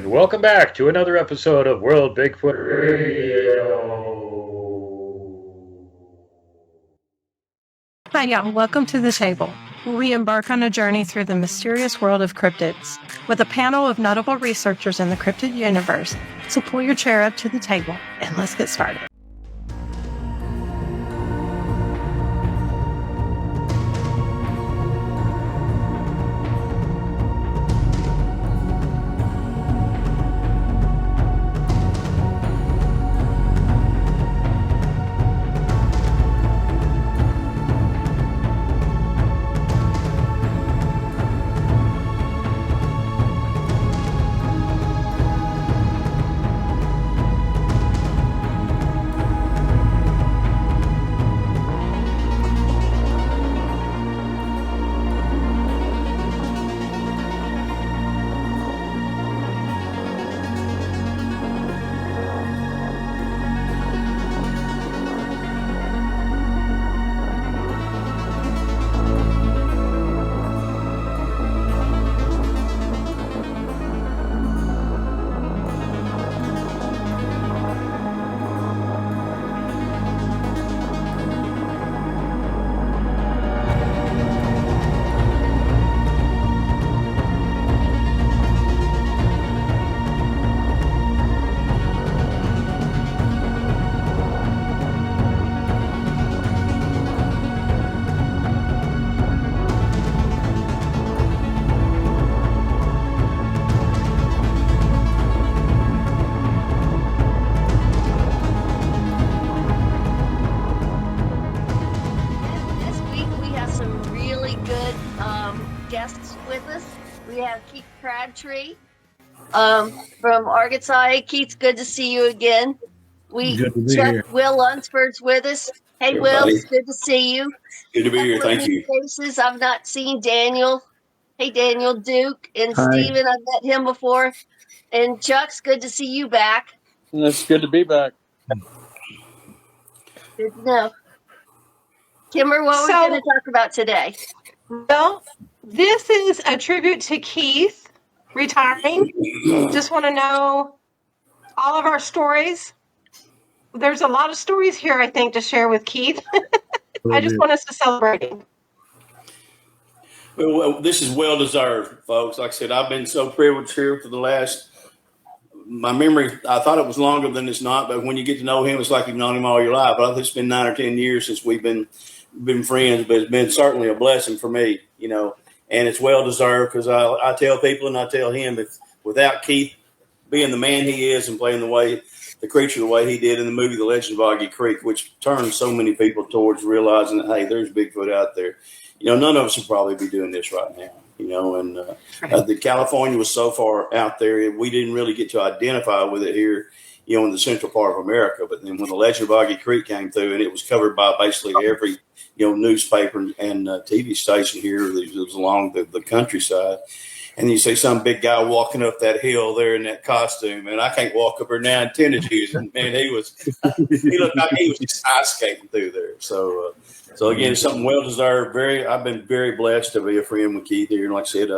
Welcome back to another episode of World Bigfoot Radio. Hi, y'all. Welcome to the table, where we embark on a journey through the mysterious world of cryptids with a panel of notable researchers in the cryptid universe. So pull your chair up to the table and let's get started. Crabtree from Arkansas. Keith, good to see you again. Will Lunsford's with us. Hey, Will, it's good to see you. Good to be here. Thank you. Faces I've not seen. Daniel. Hey, Daniel. Duke and Hi. Steven, I've met him before. And Chuck's good to see you back. It's good to be back. Good to know. Kimber, what are we going to talk about today? Well, this is a tribute to Keith retiring. Just want to know all of our stories. There's a lot of stories here, I think, to share with Keith. I just want us to celebrate him. Well, this is well deserved, folks. Like I said, I've been so privileged here for the last. My memory, I thought it was longer than it's not, but when you get to know him, it's like you've known him all your life. But I think it's been 9 or 10 years since we've been friends, but it's been certainly a blessing for me, you know. And it's well deserved because I tell people and I tell him if without Keith being the man he is and playing the creature the way he did in the movie The Legend of Boggy Creek, which turned so many people towards realizing that, hey, there's Bigfoot out there. You know, none of us would probably be doing this right now, you know. And the California was so far out there, we didn't really get to identify with it here, you know, in the central part of America. But then when The Legend of Boggy Creek came through and it was covered by basically every newspaper and TV station here that was along the countryside. And you see some big guy walking up that hill there in that costume, and I can't walk up there now in tennis shoes. And man, he looked like he was just ice skating through there. So again, it's something well deserved. I've been very blessed to be a friend with Keith here. And like I said,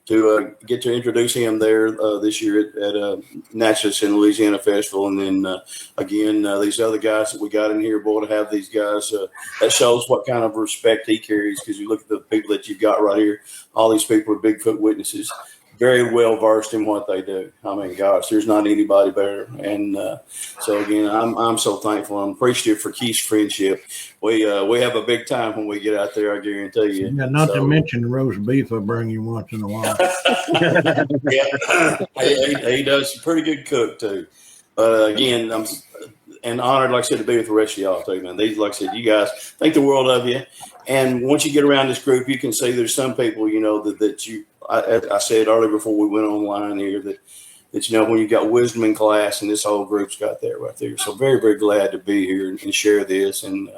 to get to introduce him there this year at Natchez in Louisiana Festival. And then again, these other guys that we got in here, boy, to have these guys, that shows what kind of respect he carries, because you look at the people that you've got right here, all these people are Bigfoot witnesses, very well versed in what they do. I mean, gosh, there's not anybody better. And so again, I'm so thankful. I'm appreciative for Keith's friendship. We have a big time when we get out there, I guarantee you. Yeah, not to mention the roast beef I bring you once in a while. Yeah, he does a pretty good cook too. Again, I'm and honored, like I said, to be with the rest of y'all too, man. These, like I said, you guys think the world of you. And once you get around this group, you can see there's some people, you know, that you. I said earlier before we went online here that you know, when you got wisdom in class, and this whole group's got that right there. So very, very glad to be here and share this, and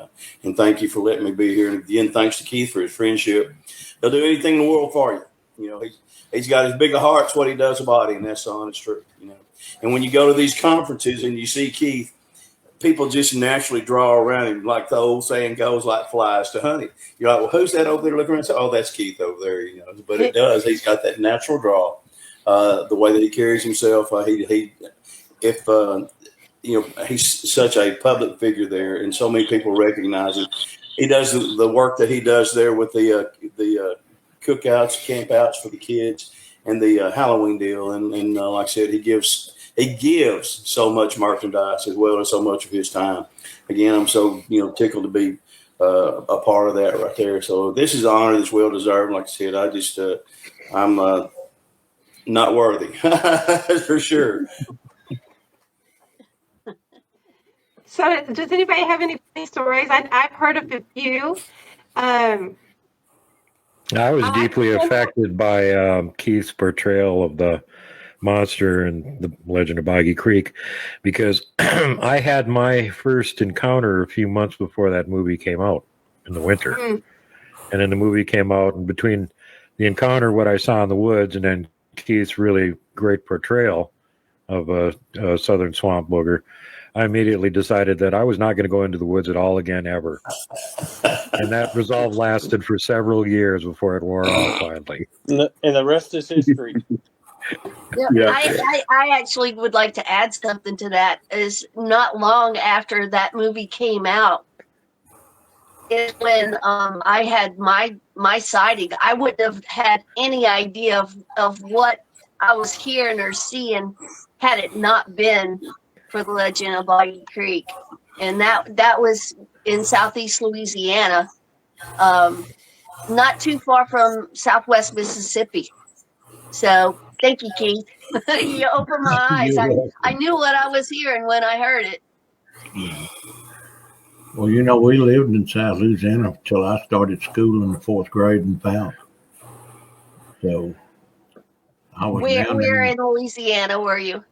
thank you for letting me be here. And again, thanks to Keith for his friendship. He'll do anything in the world for you. You know, he's got as big a heart as what he does a body, and that's the honest truth. You know, and when you go to these conferences and you see Keith, people just naturally draw around him, like the old saying goes, like flies to honey. You're like, well, who's that over there looking around? Oh, that's Keith over there. You know, but it does. He's got that natural draw. The way that he carries himself, you know, he's such a public figure there, and so many people recognize him. He does the work that he does there with the cookouts, campouts for the kids, and the Halloween deal. And like I said, he gives so much merchandise as well as so much of his time. Again, I'm so, you know, tickled to be a part of that right there. So this is an honor that's well deserved. Like I said, I just I'm not worthy for sure. So does anybody have any funny stories? I've heard of a few. I was deeply affected by Keith's portrayal of the monster in the Legend of Boggy Creek, because I had my first encounter a few months before that movie came out in the winter. And then the movie came out, and between the encounter, what I saw in the woods, and then Keith's really great portrayal of a southern swamp booger, I immediately decided that I was not going to go into the woods at all again, ever. And that resolve lasted for several years before it wore off finally. And the rest is history. Yeah. I actually would like to add something to that. Is not long after that movie came out, is when I had my sighting. I wouldn't have had any idea of what I was hearing or seeing had it not been for the Legend of Boggy Creek. And that was in southeast Louisiana, not too far from southwest Mississippi. So thank you, Keith. You opened my eyes. I knew what I was hearing when I heard it. Well, you know, we lived in South Louisiana until I started school in the 4th grade in Powell. So I was Where in Louisiana were you?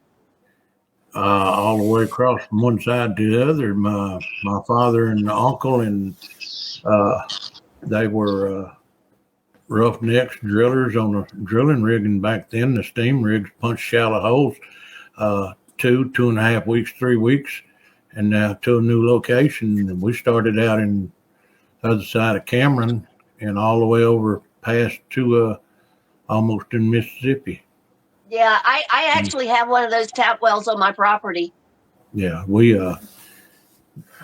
All the way across from one side to the other. My father and uncle, and they were roughnecks, drillers on a drilling rig, and back then the steam rigs punched shallow holes 2.5 weeks, 3 weeks, and to a new location. And we started out in the other side of Cameron and all the way over past to almost in Mississippi. Yeah, I actually have one of those tap wells on my property. Yeah, we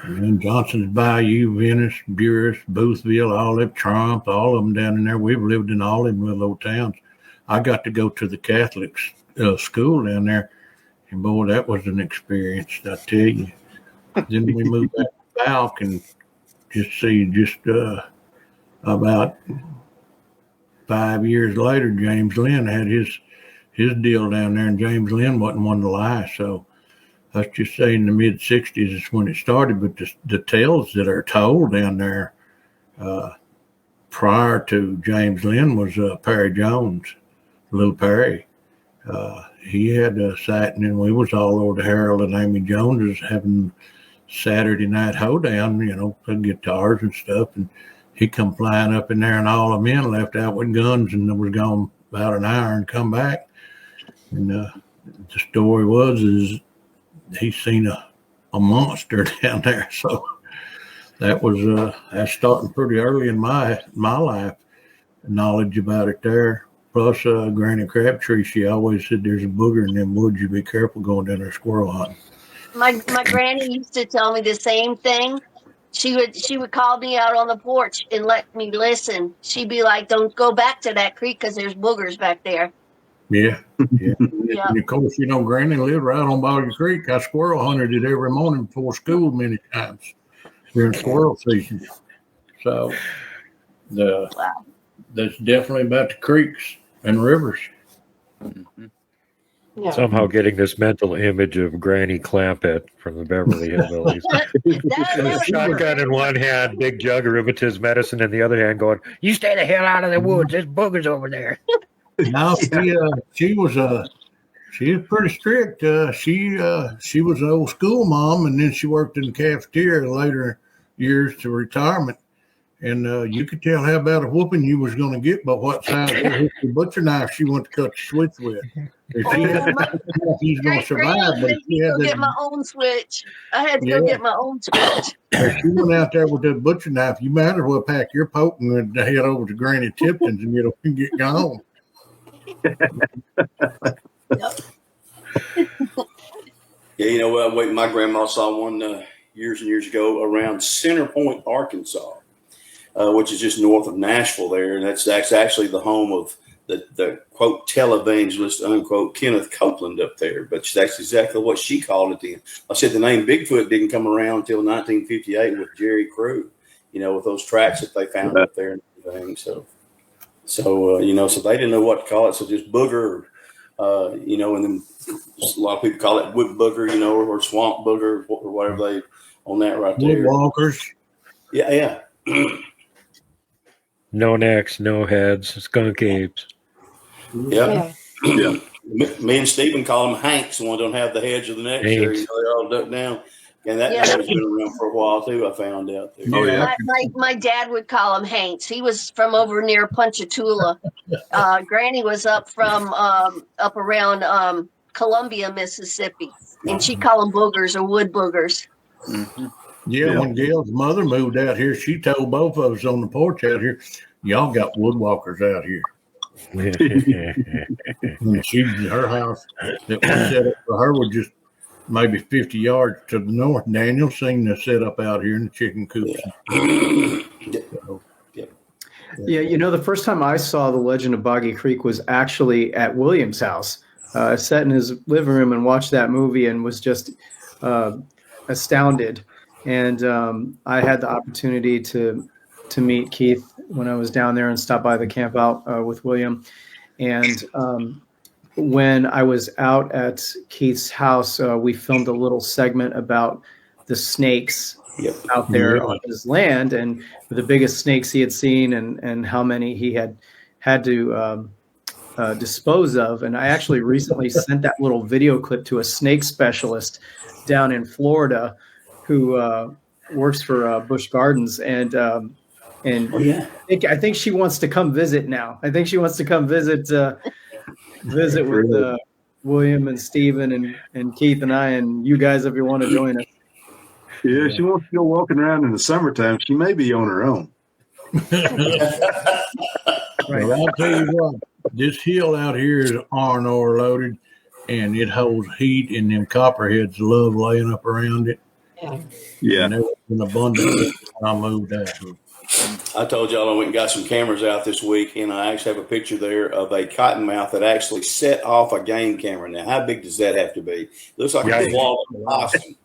in Johnson's Bayou, Venice, Buras, Boothville, all that, Trump, all of them down in there. We've lived in all them little old towns. I got to go to the Catholic school down there, and boy, that was an experience, I tell you. Then we moved back to Falk, and just about 5 years later, James Lynn had his deal down there, and James Lynn wasn't one to lie. So let's just say in the mid-'60s is when it started. But the tales that are told down there prior to James Lynn was Perry Jones, Little Perry. He had a sighting, and we was all over to Harold and Amy Jones's having Saturday night hoedown, you know, playing guitars and stuff. And he come flying up in there, and all the men left out with guns, and was gone about an hour and come back. And the story is he seen a monster down there. So that was that's starting pretty early in my life, knowledge about it there. Plus, Granny Crabtree, she always said there's a booger in them woods. You be careful going down there squirrel hunting. My granny used to tell me the same thing. She would call me out on the porch and let me listen. She'd be like, "Don't go back to that creek because there's boogers back there." Yeah. Yeah. And of course, Granny lived right on Boggy Creek. I squirrel hunted it every morning before school many times during squirrel season. So that's definitely about the creeks and rivers. Yeah. Somehow getting this mental image of Granny Clampett from the Beverly Hillbillies. Shotgun in one hand, big jug of rheumatism medicine in the other hand, going, "You stay the hell out of the woods. There's boogers over there." No, she was pretty strict. She was an old school mom, and then she worked in the cafeteria later years to retirement. And you could tell how bad a whooping you was going to get by what size butcher knife she went to cut the switch with. If she had he's going to survive, but if she had get my own switch. I had to go get my own switch. If she went out there with that butcher knife, you might as well pack your poking and head over to Granny Tipton's and get gone. Yeah, you know what? Wait, my grandma saw one years and years ago around Center Point, Arkansas, which is just north of Nashville there, and that's actually the home of the quote televangelist unquote Kenneth Copeland up there. But that's exactly what she called it then. I said the name Bigfoot didn't come around until 1958 with Jerry Crew, with those tracks that they found up there and everything. So so they didn't know what to call it. So just booger, and then a lot of people call it wood booger, or swamp booger or whatever they on that right there. Woodwalkers. Yeah. No necks, no heads, skunk apes. Yeah. Me and Stephen call them Hanks, the ones that don't have the heads or the necks. There, they're all ducked down. And that has been around for a while too, I found out. Too. Oh, yeah. My dad would call him Hanks. He was from over near Ponchatoula. Granny was up from up around Columbia, Mississippi. And she'd call them boogers or wood boogers. Mm-hmm. Yeah, when Gail's mother moved out here, she told both of us on the porch out here, "Y'all got woodwalkers out here." And her house that was set up for her was just maybe 50 yards to the north. Daniel seen the setup out here in the chicken coops. Yeah, the first time I saw The Legend of Boggy Creek was actually at William's house. I sat in his living room and watched that movie and was just astounded. And I had the opportunity to meet Keith when I was down there and stop by the camp out with William. And when I was out at Keith's house, we filmed a little segment about the snakes out there on his land and the biggest snakes he had seen and how many he had to dispose of. And I actually recently sent that little video clip to a snake specialist down in Florida who works for Busch Gardens, and I think she wants to come visit now. I think she wants to come visit with William and Stephen and Keith and I and you guys if you want to join us. Yeah, she wants to go walking around in the summertime. She may be on her own. Right. Well, I'll tell you what, this hill out here is iron ore loaded, and it holds heat, and them copperheads love laying up around it. Yeah. And there was an abundance when I moved out here. I told y'all I went and got some cameras out this week, and I actually have a picture there of a cottonmouth that actually set off a game camera. Now, how big does that have to be? It looks like a wall of possum.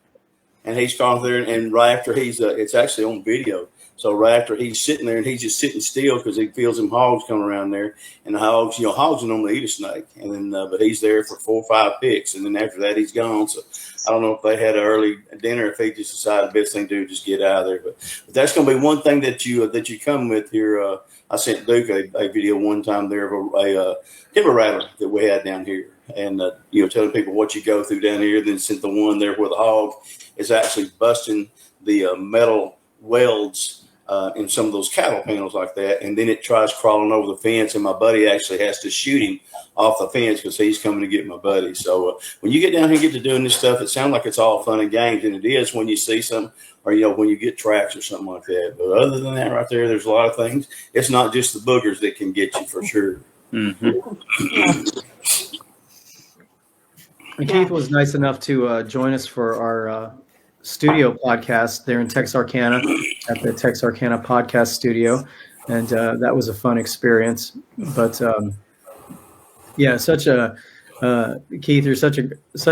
And he's gone there, and right after it's actually on video. So right after he's sitting there, and he's just sitting still because he feels them hogs coming around there. And the hogs, hogs will normally eat a snake. And then, but he's there for 4 or 5 picks. And then after that, he's gone. So I don't know if they had an early dinner, if he just decided the best thing to do is just get out of there. But that's going to be one thing that you come with here. I sent Duke a video one time there of a timber rattler that we had down here. And, telling people what you go through down here. Then sent the one there where the hog is actually busting the metal welds in some of those cattle panels like that. And then it tries crawling over the fence. And my buddy actually has to shoot him off the fence because he's coming to get my buddy. So when you get down here and get to doing this stuff, it sounds like it's all fun and games. And it is when you see something or, when you get tracks or something like that. But other than that right there, there's a lot of things. It's not just the boogers that can get you for sure. Mm-hmm. And Keith was nice enough to join us for our studio podcast there in Texarkana at the Texarkana Podcast Studio, and that was a fun experience. But yeah, Keith, you're such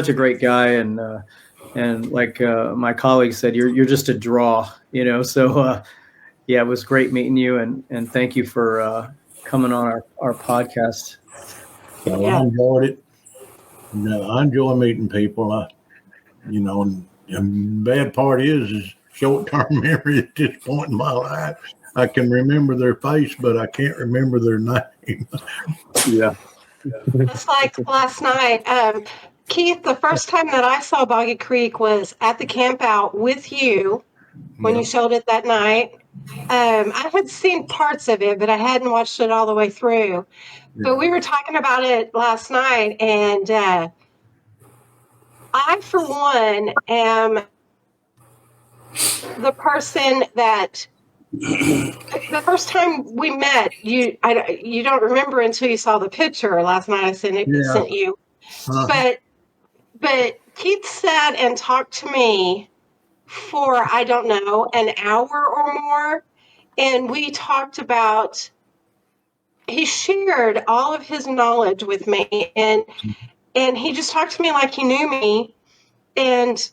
a great guy, and like my colleague said, you're just a draw, So yeah, it was great meeting you, and thank you for coming on our podcast. So I enjoyed it. No, I enjoy meeting people. And the bad part is short-term memory at this point in my life. I can remember their face, but I can't remember their name. Yeah. It's like last night. Keith, the first time that I saw Boggy Creek was at the camp out with you when you showed it that night. I had seen parts of it, but I hadn't watched it all the way through. But we were talking about it last night, and I, for one, am the person that the first time we met, you don't remember until you saw the picture last night. I sent you, but Keith sat and talked to me for I don't know an hour or more, and we talked about. He shared all of his knowledge with me, and he just talked to me like he knew me. And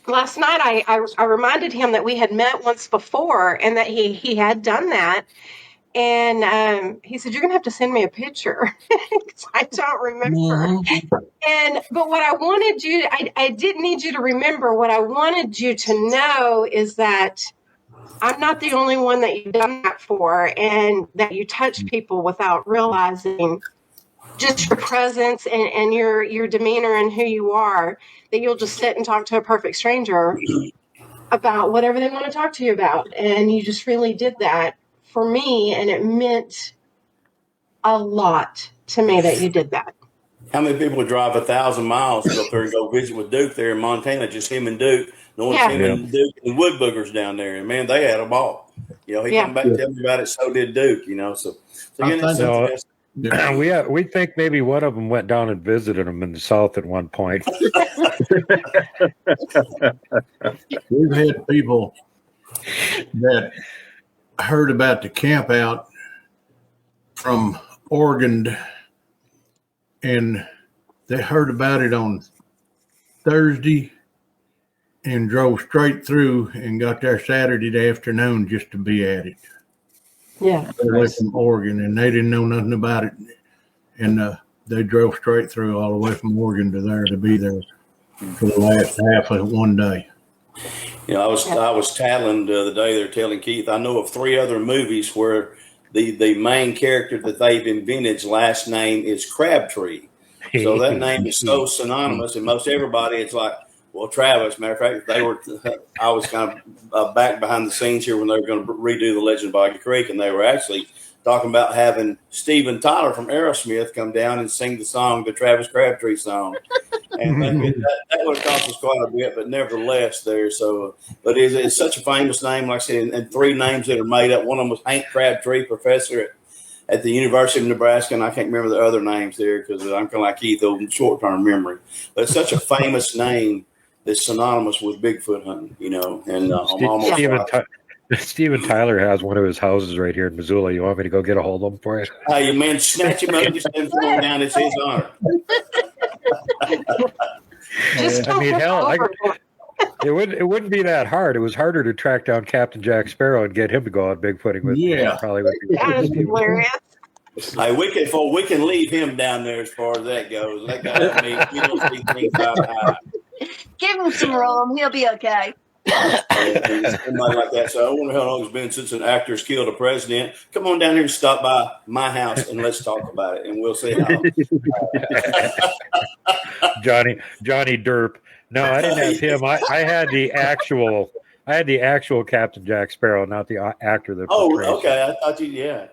last night I reminded him that we had met once before and that he had done that. And he said, "You're going to have to send me a picture." I don't remember. But what I wanted you, I didn't need you to remember. What I wanted you to know is that I'm not the only one that you've done that for, and that you touch people without realizing just your presence and your demeanor and who you are, that you'll just sit and talk to a perfect stranger about whatever they want to talk to you about. And you just really did that for me, and it meant a lot to me that you did that. How many people would drive 1,000 miles to go up there and go visit with Duke there in Montana, just him and Duke? No one's him and Duke and wood boogers down there, and man, they had a ball. He come back and tell me about it. So did Duke. So again, we think maybe one of them went down and visited him in the South at one point. We've had people that heard about the camp out from Oregon, and they heard about it on Thursday and drove straight through and got there Saturday afternoon just to be at it. Yeah. Away from Oregon, and they didn't know nothing about it. And they drove straight through all the way from Oregon to there to be there for the last half of one day. I was tattling the other day. They're telling Keith, I know of 3 other movies where the main character that they've invented's last name is Crabtree. So that name is so synonymous, and most everybody, it's like, well, Travis, matter of fact, I was kind of back behind the scenes here when they were going to redo the Legend of Boggy Creek, and they were actually talking about having Steven Tyler from Aerosmith come down and sing the Travis Crabtree song. And that would have cost us quite a bit, but nevertheless there. So, but it's such a famous name, like I said, and 3 names that are made up. One of them was Hank Crabtree, professor at the University of Nebraska, and I can't remember the other names there because I'm kind of like Keith, old short-term memory. But it's such a famous name that's synonymous with Bigfoot hunting, and Steven Tyler has one of his houses right here in Missoula. You want me to go get a hold of him for you? Hey, man, snatch him up, just send him down. It's his honor. It wouldn't be that hard. It was harder to track down Captain Jack Sparrow and get him to go out bigfooting with me. Probably would be. That is hilarious. Hey, we can leave him down there as far as that goes. That guy, he don't see things high. Give him some rum. He'll be okay. Somebody like that. So I wonder how long it's been since an actor's killed a president. Come on down here and stop by my house and let's talk about it, and we'll see how. Johnny Derp. No, I didn't have him. I had the actual Captain Jack Sparrow, not the actor that. Oh, okay. I thought you,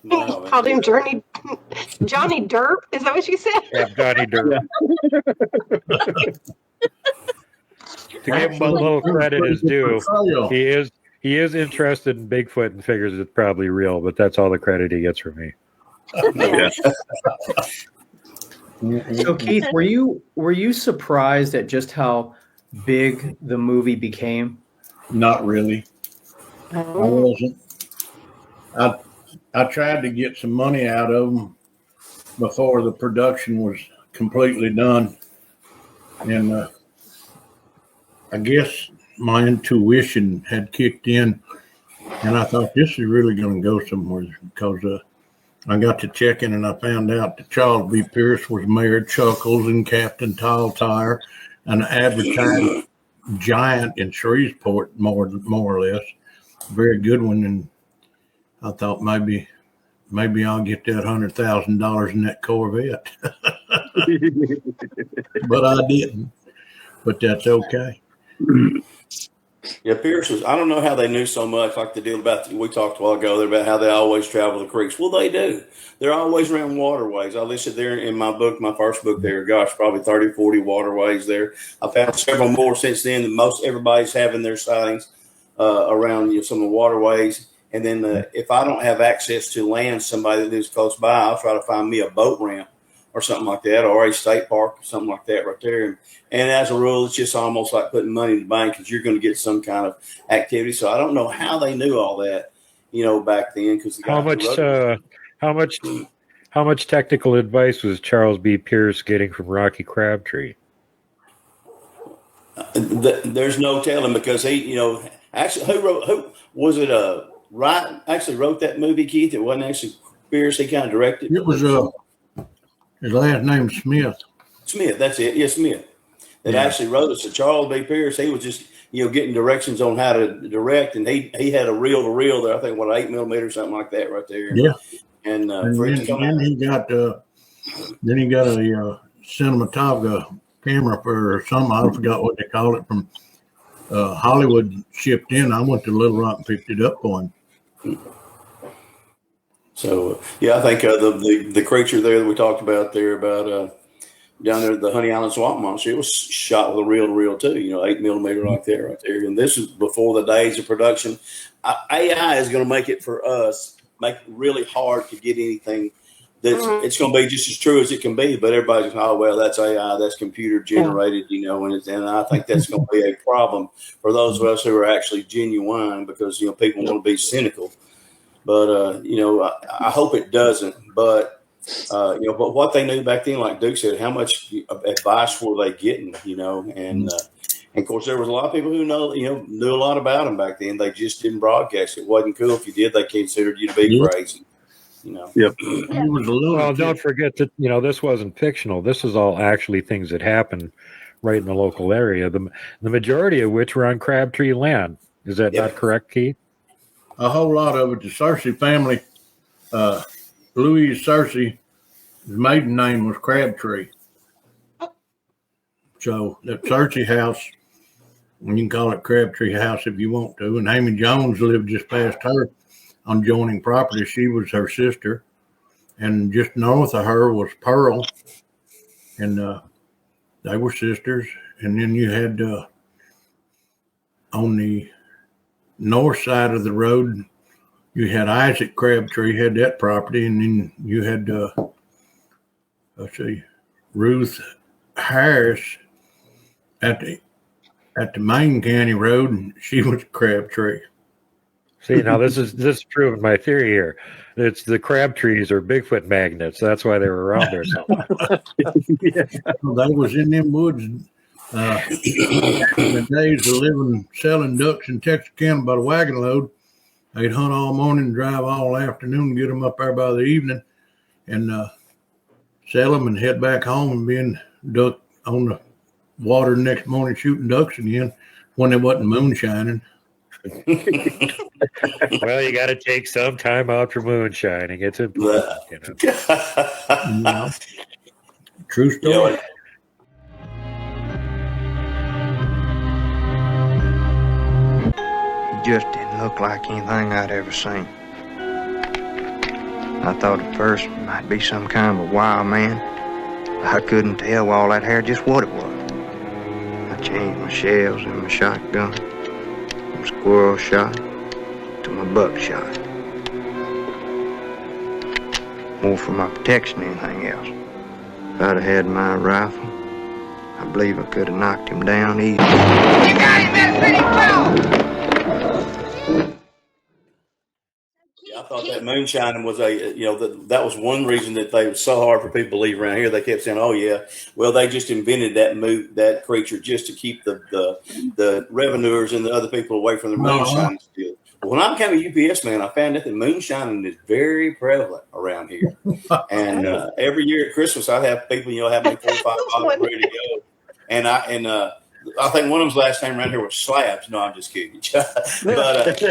No, called him Johnny Derp. Is that what you said? Yeah, Johnny Derp. To give him a little credit is due, he is interested in Bigfoot and figures it's probably real, but that's all the credit he gets from me. Yeah. So Keith, were you surprised at just how big the movie became? Not really. I wasn't. I tried to get some money out of them before the production was completely done, and I guess my intuition had kicked in, and I thought this is really going to go somewhere because I got to checking and I found out that Charles B. Pierce was Mayor Chuckles and Captain Tall Tire, an advertising giant in Shreveport, more or less. Very good one, and I thought maybe I'll get that $100,000 in that Corvette, but I didn't. But that's okay. Yeah, Pierce was, I don't know how they knew so much, like the deal about, we talked a while ago there about how they always travel the creeks. Well, they do. They're always around waterways. I listed there in my book, my first book there, gosh, probably 30, 40 waterways there. I found several more since then that most everybody's having their sightings around some of the waterways. And then if I don't have access to land, somebody that lives close by, I'll try to find me a boat ramp or something like that, or a state park, something like that right there. And as a rule, it's just almost like putting money in the bank because you're going to get some kind of activity. So I don't know how they knew all that, back then. Because how much technical advice was Charles B. Pierce getting from Rocky Crabtree? There's no telling because he, actually, who was it? Wright actually wrote that movie, Keith. It wasn't actually Pierce. He kind of directed. It was his last name Smith. Smith, that's it. Yeah, Smith. That actually wrote it. So Charles B. Pierce, he was just getting directions on how to direct, and he had a reel to reel there. I think 8mm or something like that right there. Yeah. And then he got a cinematographer camera or something. I forgot what they call it from Hollywood shipped in. I went to Little Rock and picked it up for him. So I think the creature there that we talked about there about down there, the Honey Island Swamp Monster, it was shot with a reel to reel too. 8mm like that right there. And this is before the days of production. AI is going to make it really hard to get anything that's it's going to be just as true as it can be. But everybody's going, oh well, that's AI, that's computer generated, and I think that's going to be a problem for those of us who are actually genuine because people want to be cynical. But I hope it doesn't. But but what they knew back then, like Duke said, how much advice were they getting? And of course there was a lot of people who knew a lot about them back then. They just didn't broadcast it. It wasn't cool if you did. They considered you to be crazy. Yep. Well, don't forget that this wasn't fictional. This is all actually things that happened right in the local area. The majority of which were on Crabtree land. Is that not correct, Keith? A whole lot of it. The Searcy family, Louise Searcy, his maiden name was Crabtree. So that Searcy house, you can call it Crabtree House if you want to. And Amy Jones lived just past her on joining property. She was her sister. And just north of her was Pearl. And they were sisters. And then you had on the north side of the road, you had Isaac Crabtree had that property, and then you had Ruth Harris at the main county road, and she was Crabtree. See, now this is proving my theory here. It's the Crabtrees are Bigfoot magnets. That's why they were around there. They was in them woods. In the days of living, selling ducks in Texarkana by the wagon load, they'd hunt all morning, drive all afternoon, get them up there by the evening, and sell them and head back home and be in duck on the water the next morning shooting ducks again when it wasn't moonshining. Well, you got to take some time out for moonshining. It's important, True story. Just didn't look like anything I'd ever seen. I thought at first it might be some kind of a wild man. I couldn't tell all that hair just what it was. I changed my shells and my shotgun from squirrel shot to my buckshot. more for my protection than anything else. If I'd have had my rifle, I believe I could have knocked him down easy. I thought that moonshining was that was one reason that they was so hard for people to believe around here. They kept saying, "Oh yeah, well they just invented that creature just to keep the revenuers and the other people away from the moonshining still." When I became a UPS man, I found out that moonshining is very prevalent around here. And every year at Christmas, I'd have people, have me 4 or 5 bottles ready to go. And I think one of them's last name around here was Slabs. No, I'm just kidding. but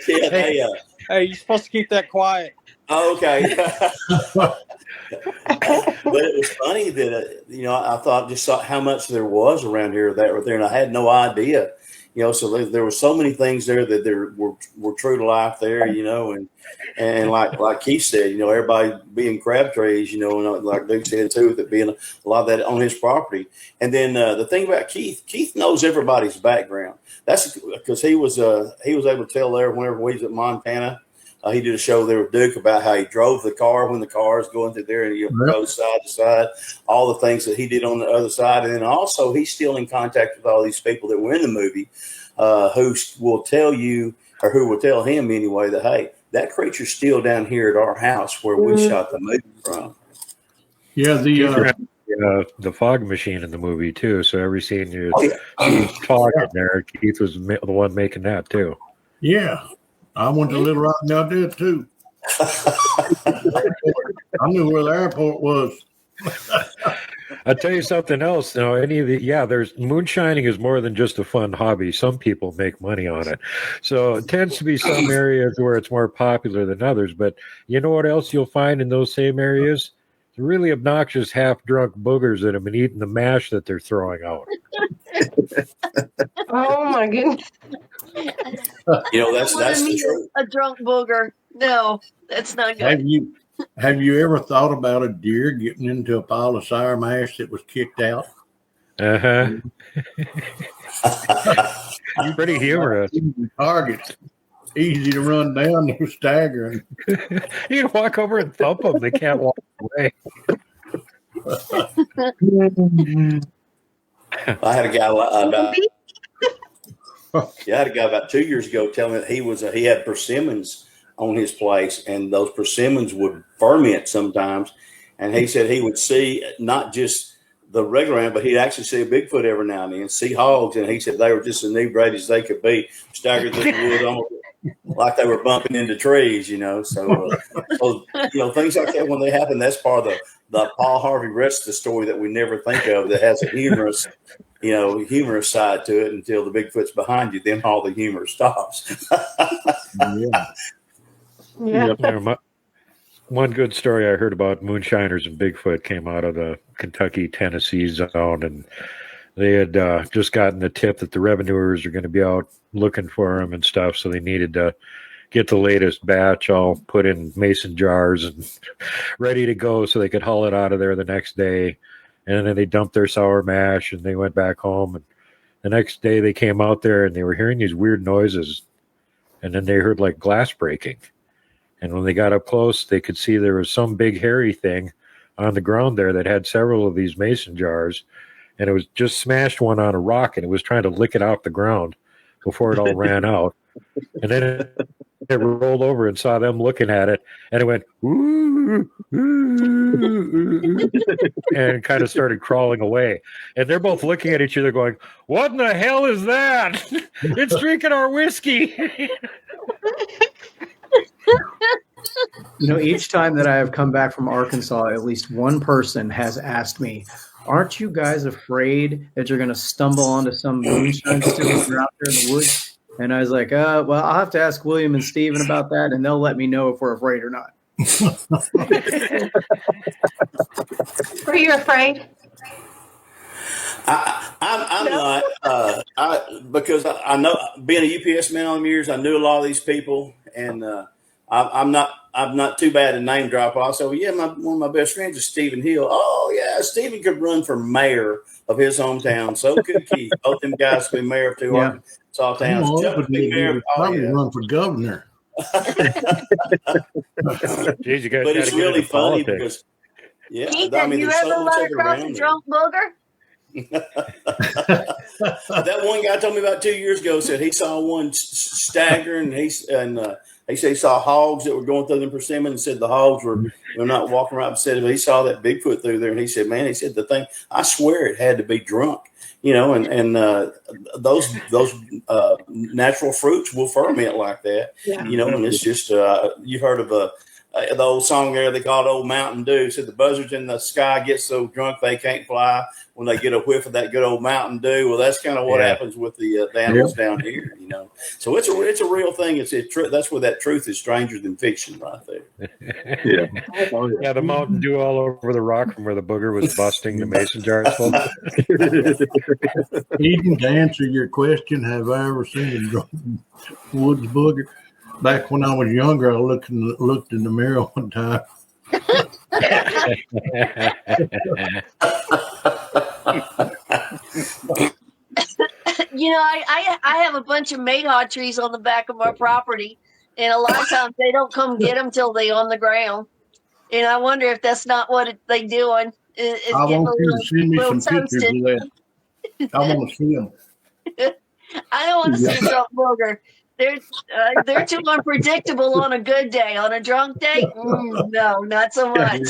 yeah, Hey, you're supposed to keep that quiet. Okay. But it was funny that, I thought just saw how much there was around here that were there. And I had no idea, so there were so many things there that there were true to life there, and like Keith said, everybody being Crabtrees, and like Duke said too, that being a lot of that on his property. And then the thing about Keith knows everybody's background. That's because he was able to tell there whenever we was at Montana. He did a show there with Duke about how he drove the car when the car is going through there, and he goes side to side, all the things that he did on the other side. And then also he's still in contact with all these people that were in the movie who will tell you, or who will tell him anyway, that, hey, that creature's still down here at our house where we shot the movie from. Yeah, the fog machine in the movie too. So every scene you talking there, Keith was the one making that too. Yeah, I went to Little Rock and I did too. I knew where the airport was. I'll tell you something else. There's moonshining is more than just a fun hobby. Some people make money on it. So it tends to be some areas where it's more popular than others. But you know what else you'll find in those same areas? Really obnoxious half-drunk boogers that have been eating the mash that they're throwing out. Oh my goodness! That's the truth. A drunk booger. No, that's not good. Have you ever thought about a deer getting into a pile of sour mash that was kicked out? Pretty humorous. Targets. Easy to run down. They're staggering. You can walk over and thump them. They can't walk away. I had a guy about 2 years ago tell me that he had persimmons on his place, and those persimmons would ferment sometimes. And he said he would see not just the regular animal, but he'd actually see a Bigfoot every now and then, see hogs. And he said they were just as inebriated as they could be, staggered through the wood almost like they were bumping into trees, So, things like that, when they happen, that's part of the Paul Harvey rest of the story that we never think of, that has a humorous side to it until the Bigfoot's behind you. Then all the humor stops. Yeah. One good story I heard about moonshiners and Bigfoot came out of the Kentucky-Tennessee zone, and they had just gotten the tip that the revenuers are going to be out looking for them and stuff, so they needed to get the latest batch all put in mason jars and ready to go so they could haul it out of there the next day. And then they dumped their sour mash, and they went back home. And the next day they came out there, and they were hearing these weird noises, and then they heard like glass breaking. And when they got up close, they could see there was some big hairy thing on the ground there that had several of these mason jars, and it was just smashed one on a rock, and it was trying to lick it off the ground before it all ran out. And then it rolled over and saw them looking at it, and it went, ooh, ooh, and kind of started crawling away. And they're both looking at each other going, what in the hell is that? It's drinking our whiskey. Each time that I have come back from Arkansas, at least one person has asked me, aren't you guys afraid that you're going to stumble onto some moonshine stills out there in the woods? And I was like, well, I'll have to ask William and Steven about that, and they'll let me know if we're afraid or not. Were you afraid? I'm not, because I know, being a UPS man all the years, I knew a lot of these people, and I'm not too bad at name drop. Also, one of my best friends is Stephen Hill. Oh yeah, Stephen could run for mayor of his hometown. So could Keith. Both them guys could be mayor of two Arkansas towns. Probably run for governor. Jeez, you guys But gotta it's get really into funny politics. because, yeah, Keith, I have mean, you there's so ever much run of it across a around drunk booger? That one guy told me about 2 years ago, said he saw one staggering. He said he saw hogs that were going through them persimmons, and said the hogs were not walking right. Said he saw that Bigfoot through there, and he said, man, he said the thing, I swear it had to be drunk, and those natural fruits will ferment like that, and it's just you've heard of the old song there they called Old Mountain Dew. Said the buzzards in the sky get so drunk they can't fly when they get a whiff of that good old Mountain Dew. Well, that's kind of what happens with the animals down here, So it's a real thing. That's where that truth is stranger than fiction, right there. Yeah, the Mountain Dew all over the rock from where the booger was busting the mason jars full. Eden, to answer your question, have I ever seen a drunk woods booger? Back when I was younger, I looked in the mirror one time. I have a bunch of mayhaw trees on the back of my property, and a lot of times they don't come get them till they on the ground. And I wonder if that's not what they doing. I want you to send me some pictures of that. I want to see them. I don't want to see a drunk booger. They're too unpredictable on a good day. On a drunk day, no, not so much.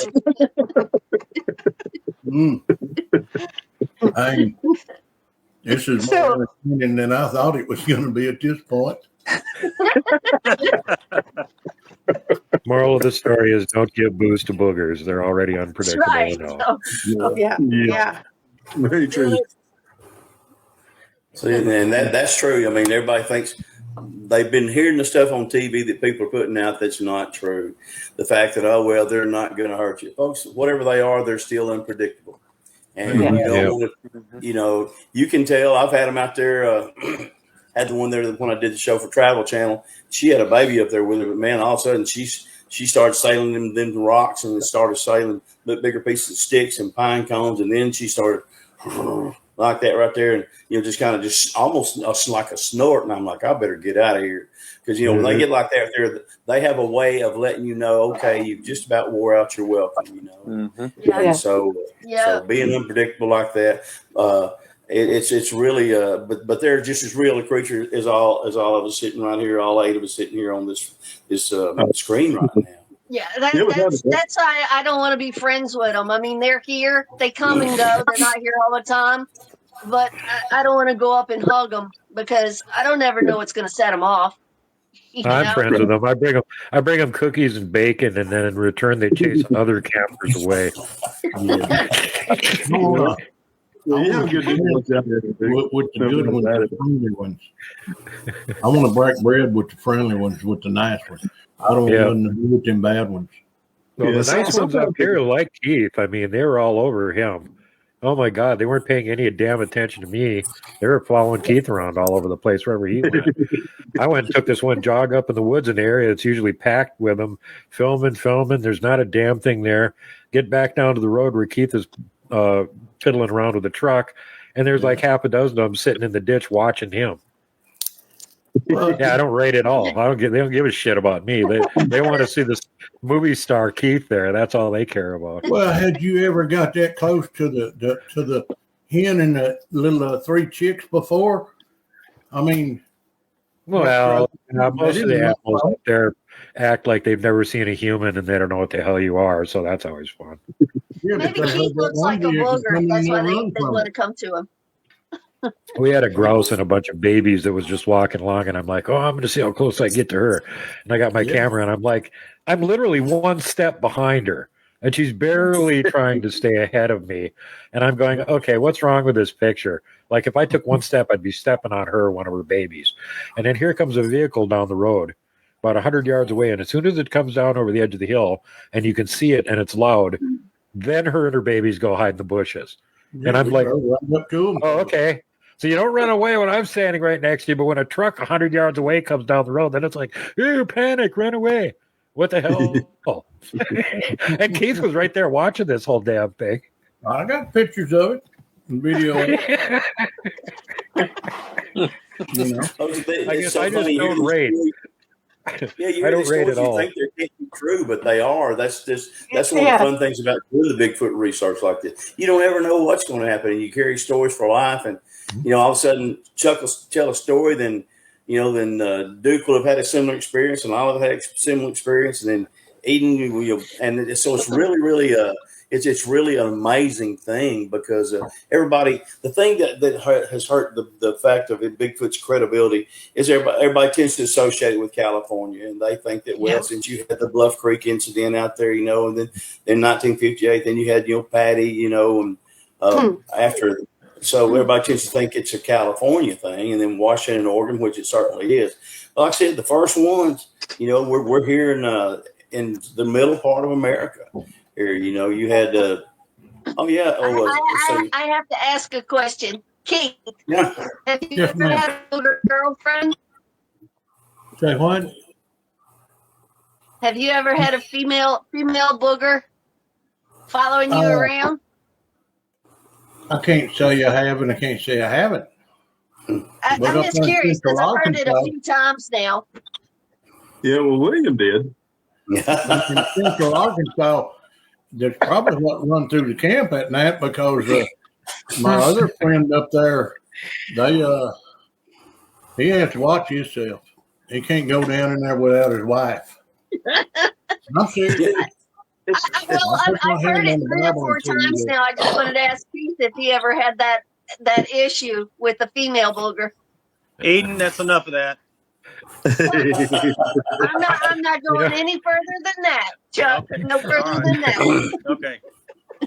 This is more entertaining than I thought it was going to be at this point. Moral of the story is don't give booze to boogers. They're already unpredictable. Right. Yeah. Very true. See, and that's true. I mean, everybody thinks they've been hearing the stuff on TV that people are putting out that's not true. The fact that, they're not going to hurt you. Folks, whatever they are, they're still unpredictable. And you don't want to, you can tell. I've had them out there. Had the one there when I did the show for Travel Channel. She had a baby up there with her, but man, all of a sudden she started sailing them rocks and started sailing bigger pieces of sticks and pine cones, and then she started like that right there, and just kind of just almost like a snort. And I'm like, I better get out of here because when they get like that, they have a way of letting you know, okay, you've just about wore out your welcome. And so being unpredictable like that. It's really but they're just as real a creature as all of us sitting right here, all 8 of us sitting here on this screen right now. Yeah, that's why I don't want to be friends with them. I mean, they're here, they come and go, they're not here all the time, but I don't want to go up and hug them because I don't ever know what's going to set them off. I'm friends with them. I bring them cookies and bacon, and then in return they chase other campers away. With the good ones, the friendly ones. I want to break bread with the friendly ones, with the nice ones. I don't want nothing to do with them bad ones. Well, the nice ones up here, like Keith, I mean, they were all over him. Oh my God, they weren't paying any damn attention to me. They were following Keith around all over the place wherever he went. I went and took this one jog up in the woods in the area that's usually packed with them, filming. There's not a damn thing there. Get back down to the road where Keith is fiddling around with the truck, and there's like half a dozen of them sitting in the ditch watching him. Yeah, I don't rate it all. They don't give a shit about me. They want to see this movie star Keith there. That's all they care about. Well, had you ever got that close to the hen and the little 3 chicks before? I mean, well, most of the animals up there act like they've never seen a human and they don't know what the hell you are. So that's always fun. Maybe Keith looks like a booger. That's why they want to come to him. We had a grouse and a bunch of babies that was just walking along, and I'm like, I'm going to see how close I get to her. And I got my camera, and I'm like, I'm literally 1 step behind her, and she's barely trying to stay ahead of me. And I'm going, okay, what's wrong with this picture? Like, if I took 1 step, I'd be stepping on her, one of her babies. And then here comes a vehicle down the road, about 100 yards away, and as soon as it comes down over the edge of the hill, and you can see it, and it's loud, then her and her babies go hide in the bushes. And I'm like, okay. So you don't run away when I'm standing right next to you, but when a truck 100 yards away comes down the road, then it's like, ew, panic, run away. What the hell? And Keith was right there watching this whole damn thing. I got pictures of it and video of it. I guess I just don't rate. Yeah, you I hear don't these rate stories, at you all. think they can't be true, but they are. That's one of the fun things about doing the Bigfoot research like this. You don't ever know what's going to happen, and you carry stories for life. And all of a sudden, Chuck will tell a story, then Duke will have had a similar experience, and I'll have had a similar experience, and then Eden, so it's really, really it's really an amazing thing because everybody. The thing that has hurt the fact of Bigfoot's credibility is everybody tends to associate it with California, and they think that since you had the Bluff Creek incident out there, and then in 1958, then you had Patty, and after. So everybody tends to think it's a California thing, and then Washington and Oregon, which it certainly is. Like I said, the first ones, we're here in the middle part of America. Here, you had. I have to ask a question, Keith. Yeah. Have you ever had a older girlfriend? Say what? Have you ever had a female booger following you around? I can't say I have, and I can't say I haven't. I'm just curious because I've heard it a few times now. Yeah, well, William did. In Central Arkansas, there's probably what run through the camp at night because my other friend up there, he has to watch himself. He can't go down in there without his wife. I'm serious. I've heard it 3 or 4 times now. I just wanted to ask Keith if he ever had that issue with the female booger. Eden, that's enough of that. I'm not going any further than that, Chuck. Okay. No further than that. Okay.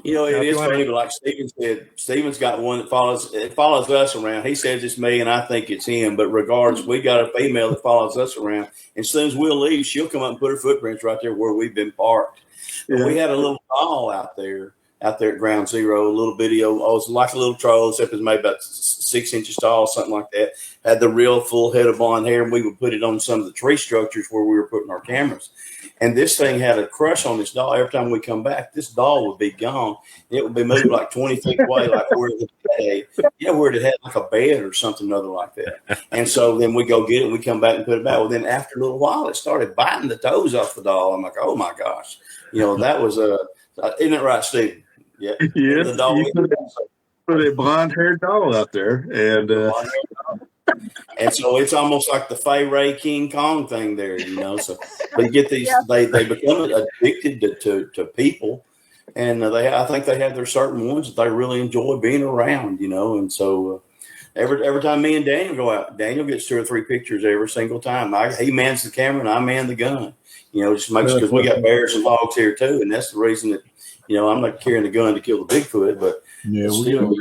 It is funny, but like Steven said, Steven's got one that follows us around. He says it's me, and I think it's him. But regardless, we got a female that follows us around. And as soon as we'll leave, she'll come up and put her footprints right there where we've been parked. Yeah. We had a little doll out there at Ground Zero, a little video. It was like a little troll, except it was maybe about 6 inches tall, something like that. Had the real full head of blonde hair, and we would put it on some of the tree structures where we were putting our cameras. And this thing had a crush on this doll. Every time we come back, this doll would be gone. It would be moved like 20 feet away, like where it had like a bed or something other like that. And so then we go get it, and we come back and put it back. Well, then after a little while, it started biting the toes off the doll. I'm like, oh my gosh, that was isn't it right, Steve? Yeah. Yeah. The doll. Put a blonde-haired doll out there, and so it's almost like the Fay Ray King Kong thing there, So they get these, they become addicted to people, and I think they have their certain ones that they really enjoy being around, And so every time me and Daniel go out, Daniel gets 2 or 3 pictures every single time. He mans the camera and I man the gun, just makes because we got bears and logs here too, and that's the reason that I'm not carrying the gun to kill the Bigfoot, but still,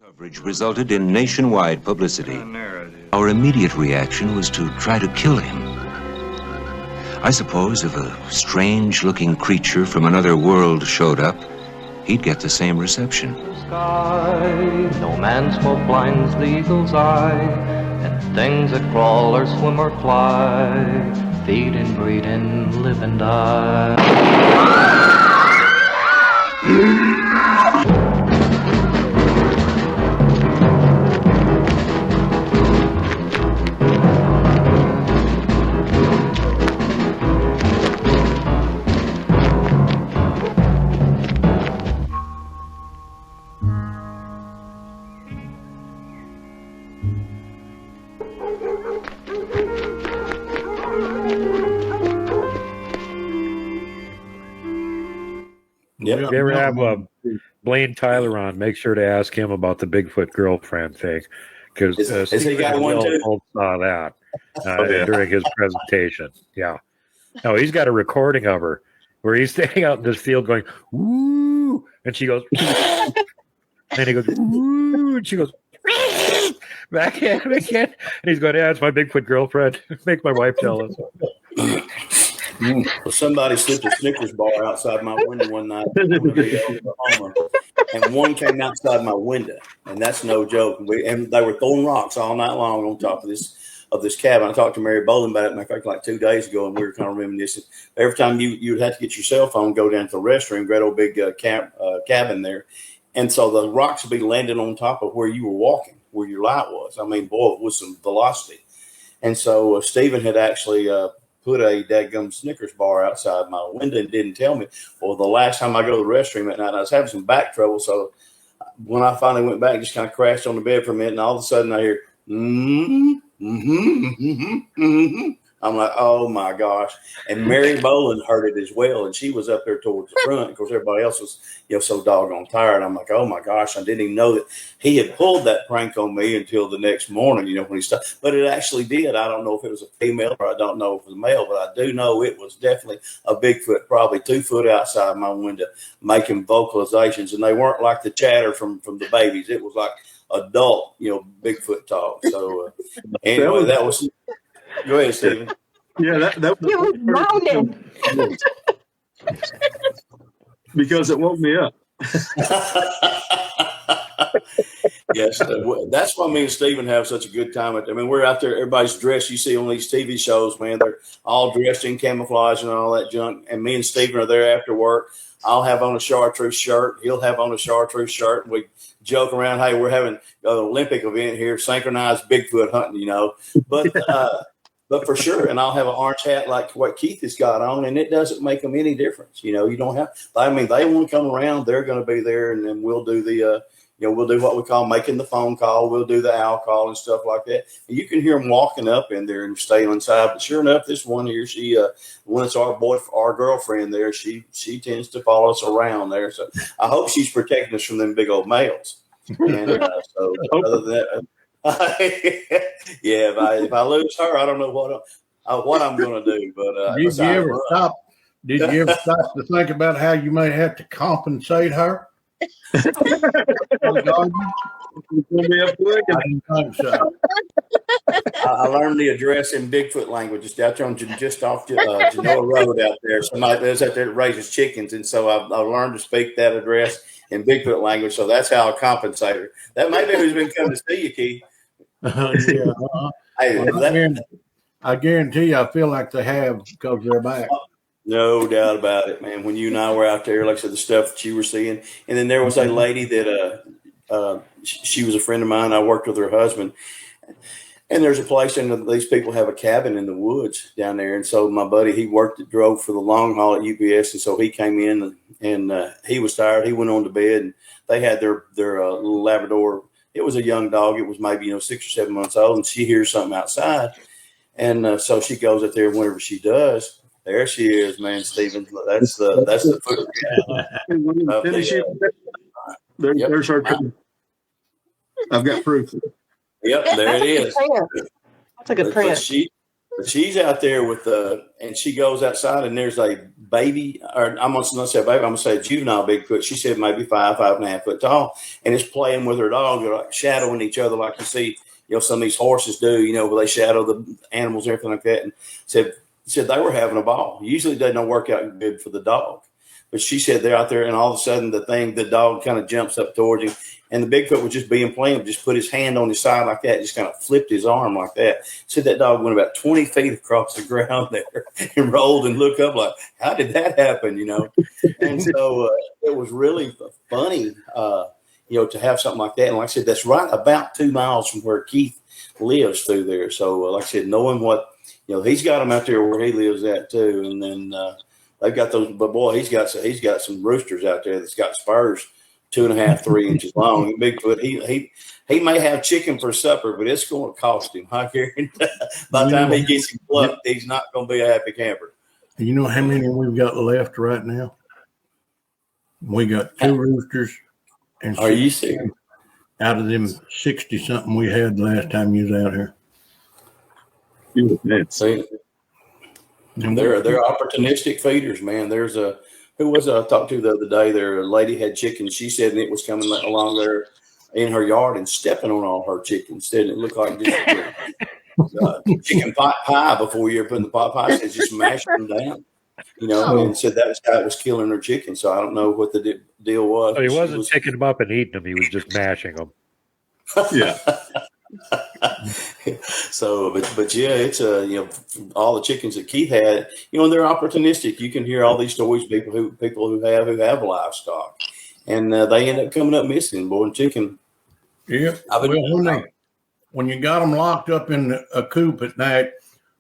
Coverage resulted in nationwide publicity. Our immediate reaction was to try to kill him. I suppose if a strange-looking creature from another world showed up, he'd get the same reception. Sky, no man's smoke blinds the eagle's eye, and things that crawl or swim or fly, feed and breed and live and die. If you ever have Blaine Tyler on, make sure to ask him about the Bigfoot girlfriend thing, because he got one too? Saw that during his presentation. Yeah, no, he's got a recording of her where he's standing out in this field going "woo," and she goes, and he goes "woo," and she goes back at him again, and he's going, "Yeah, it's my Bigfoot girlfriend. Make my wife jealous." Well, somebody slipped a Snickers bar outside my window one night in Oklahoma, and one came outside my window, and that's no joke. And they were throwing rocks all night long on top of this cabin. I talked to Mary Bolin about it, I think like 2 days ago, and we were kind of reminiscing. Every time you'd have to get your cell phone, go down to the restroom, great old big cabin there, and so the rocks would be landing on top of where you were walking, where your light was. I mean, boy, with some velocity. And so Stephen had actually put a dadgum Snickers bar outside my window and didn't tell me. Well, the last time I go to the restroom at night, I was having some back trouble. So when I finally went back, just kind of crashed on the bed for a minute, and all of a sudden I hear, I'm like, oh my gosh. And Mary Boland heard it as well. And she was up there towards the front. Of course, everybody else was, so doggone tired. I'm like, oh my gosh, I didn't even know that he had pulled that prank on me until the next morning, when he started. But it actually did. I don't know if it was a female or I don't know if it was a male, but I do know it was definitely a Bigfoot, probably 2 foot outside my window, making vocalizations. And they weren't like the chatter from the babies. It was like adult, Bigfoot talk. So anyway, that was. Go ahead, Stephen. Yeah, that was moaning. Because it woke me up. Yes, that's why me and Stephen have such a good time. We're out there, everybody's dressed. You see on these TV shows, man, they're all dressed in camouflage and all that junk. And me and Stephen are there after work. I'll have on a chartreuse shirt. He'll have on a chartreuse shirt. And we joke around, hey, we're having an Olympic event here, synchronized Bigfoot hunting, But for sure, and I'll have an orange hat like what Keith has got on, and it doesn't make them any difference. You don't have. They want to come around, they're going to be there, and then we'll do the, we'll do what we call making the phone call. We'll do the owl call and stuff like that. And you can hear them walking up in there and staying inside. But sure enough, this one here, she, when it's our girlfriend there, she tends to follow us around there. So I hope she's protecting us from them big old males. And so other than that. Yeah, if I lose her, I don't know what I'm going to do. But did you ever stop to think about how you may have to compensate her? I learned the address in Bigfoot language just out there just off Genoa Road out there. Somebody lives out there that raises chickens, and so I learned to speak that address in Bigfoot language. So that's how I compensate her. That may be who's been coming to see you, Keith. Yeah, I guarantee you, I feel like they have because they're back. No doubt about it, man. When you and I were out there, like I said, the stuff that you were seeing, and then there was a lady that she was a friend of mine. I worked with her husband, and there's a place, and these people have a cabin in the woods down there. And so my buddy, he drove for the long haul at UPS, and so he came in and he was tired. He went on to bed, and they had their little Labrador. It was a young dog. It was maybe 6 or 7 months old, and she hears something outside, and so she goes up there. Whenever she does, there she is, man, Stephen. That's the foot. There's her. I've got proof. Yep, there it is. That's a good print. But she's out there with and she goes outside, and there's a baby, or I'm not say a baby, I'm gonna say a juvenile Bigfoot. She said maybe 5.5 foot tall, and it's playing with her dog. They're like shadowing each other, like you see, some of these horses do, where they shadow the animals and everything like that. And said they were having a ball. Usually it doesn't work out good for the dog. But she said they're out there, and all of a sudden the dog kind of jumps up towards him, and the Bigfoot was just being playing, just put his hand on his side like that, just kind of flipped his arm like that. Said that dog went about 20 feet across the ground there and rolled and looked up like, how did that happen, And so it was really funny, to have something like that. And like I said, that's right about 2 miles from where Keith lives through there. So like I said, knowing what, he's got them out there where he lives at too. And then they've got those, but boy, he's got some roosters out there that's got spurs 2.5, 3 inches long. Bigfoot, he may have chicken for supper, but it's going to cost him. I guarantee. By the time he gets him plucked, he's not going to be a happy camper. You know how many we've got left right now? We got 2 roosters. And are you serious? Out of them 60 something we had the last time you was out here. See, they're opportunistic feeders, man. There's who was I talked to the other day? There, a lady had chickens. She said, and it was coming along there in her yard and stepping on all her chickens. Didn't it look like just chicken pot pie before you ever put in the pot pie? Said just mashing them down, and said that was how it was killing her chickens. So I don't know what the deal was. So he wasn't picking them up and eating them. He was just mashing them. Yeah. So, but yeah, it's all the chickens that Keith had, and they're opportunistic. You can hear all these stories, people who have livestock, and they end up coming up missing. Boy, and chicken. Yeah. when you got them locked up in a coop at night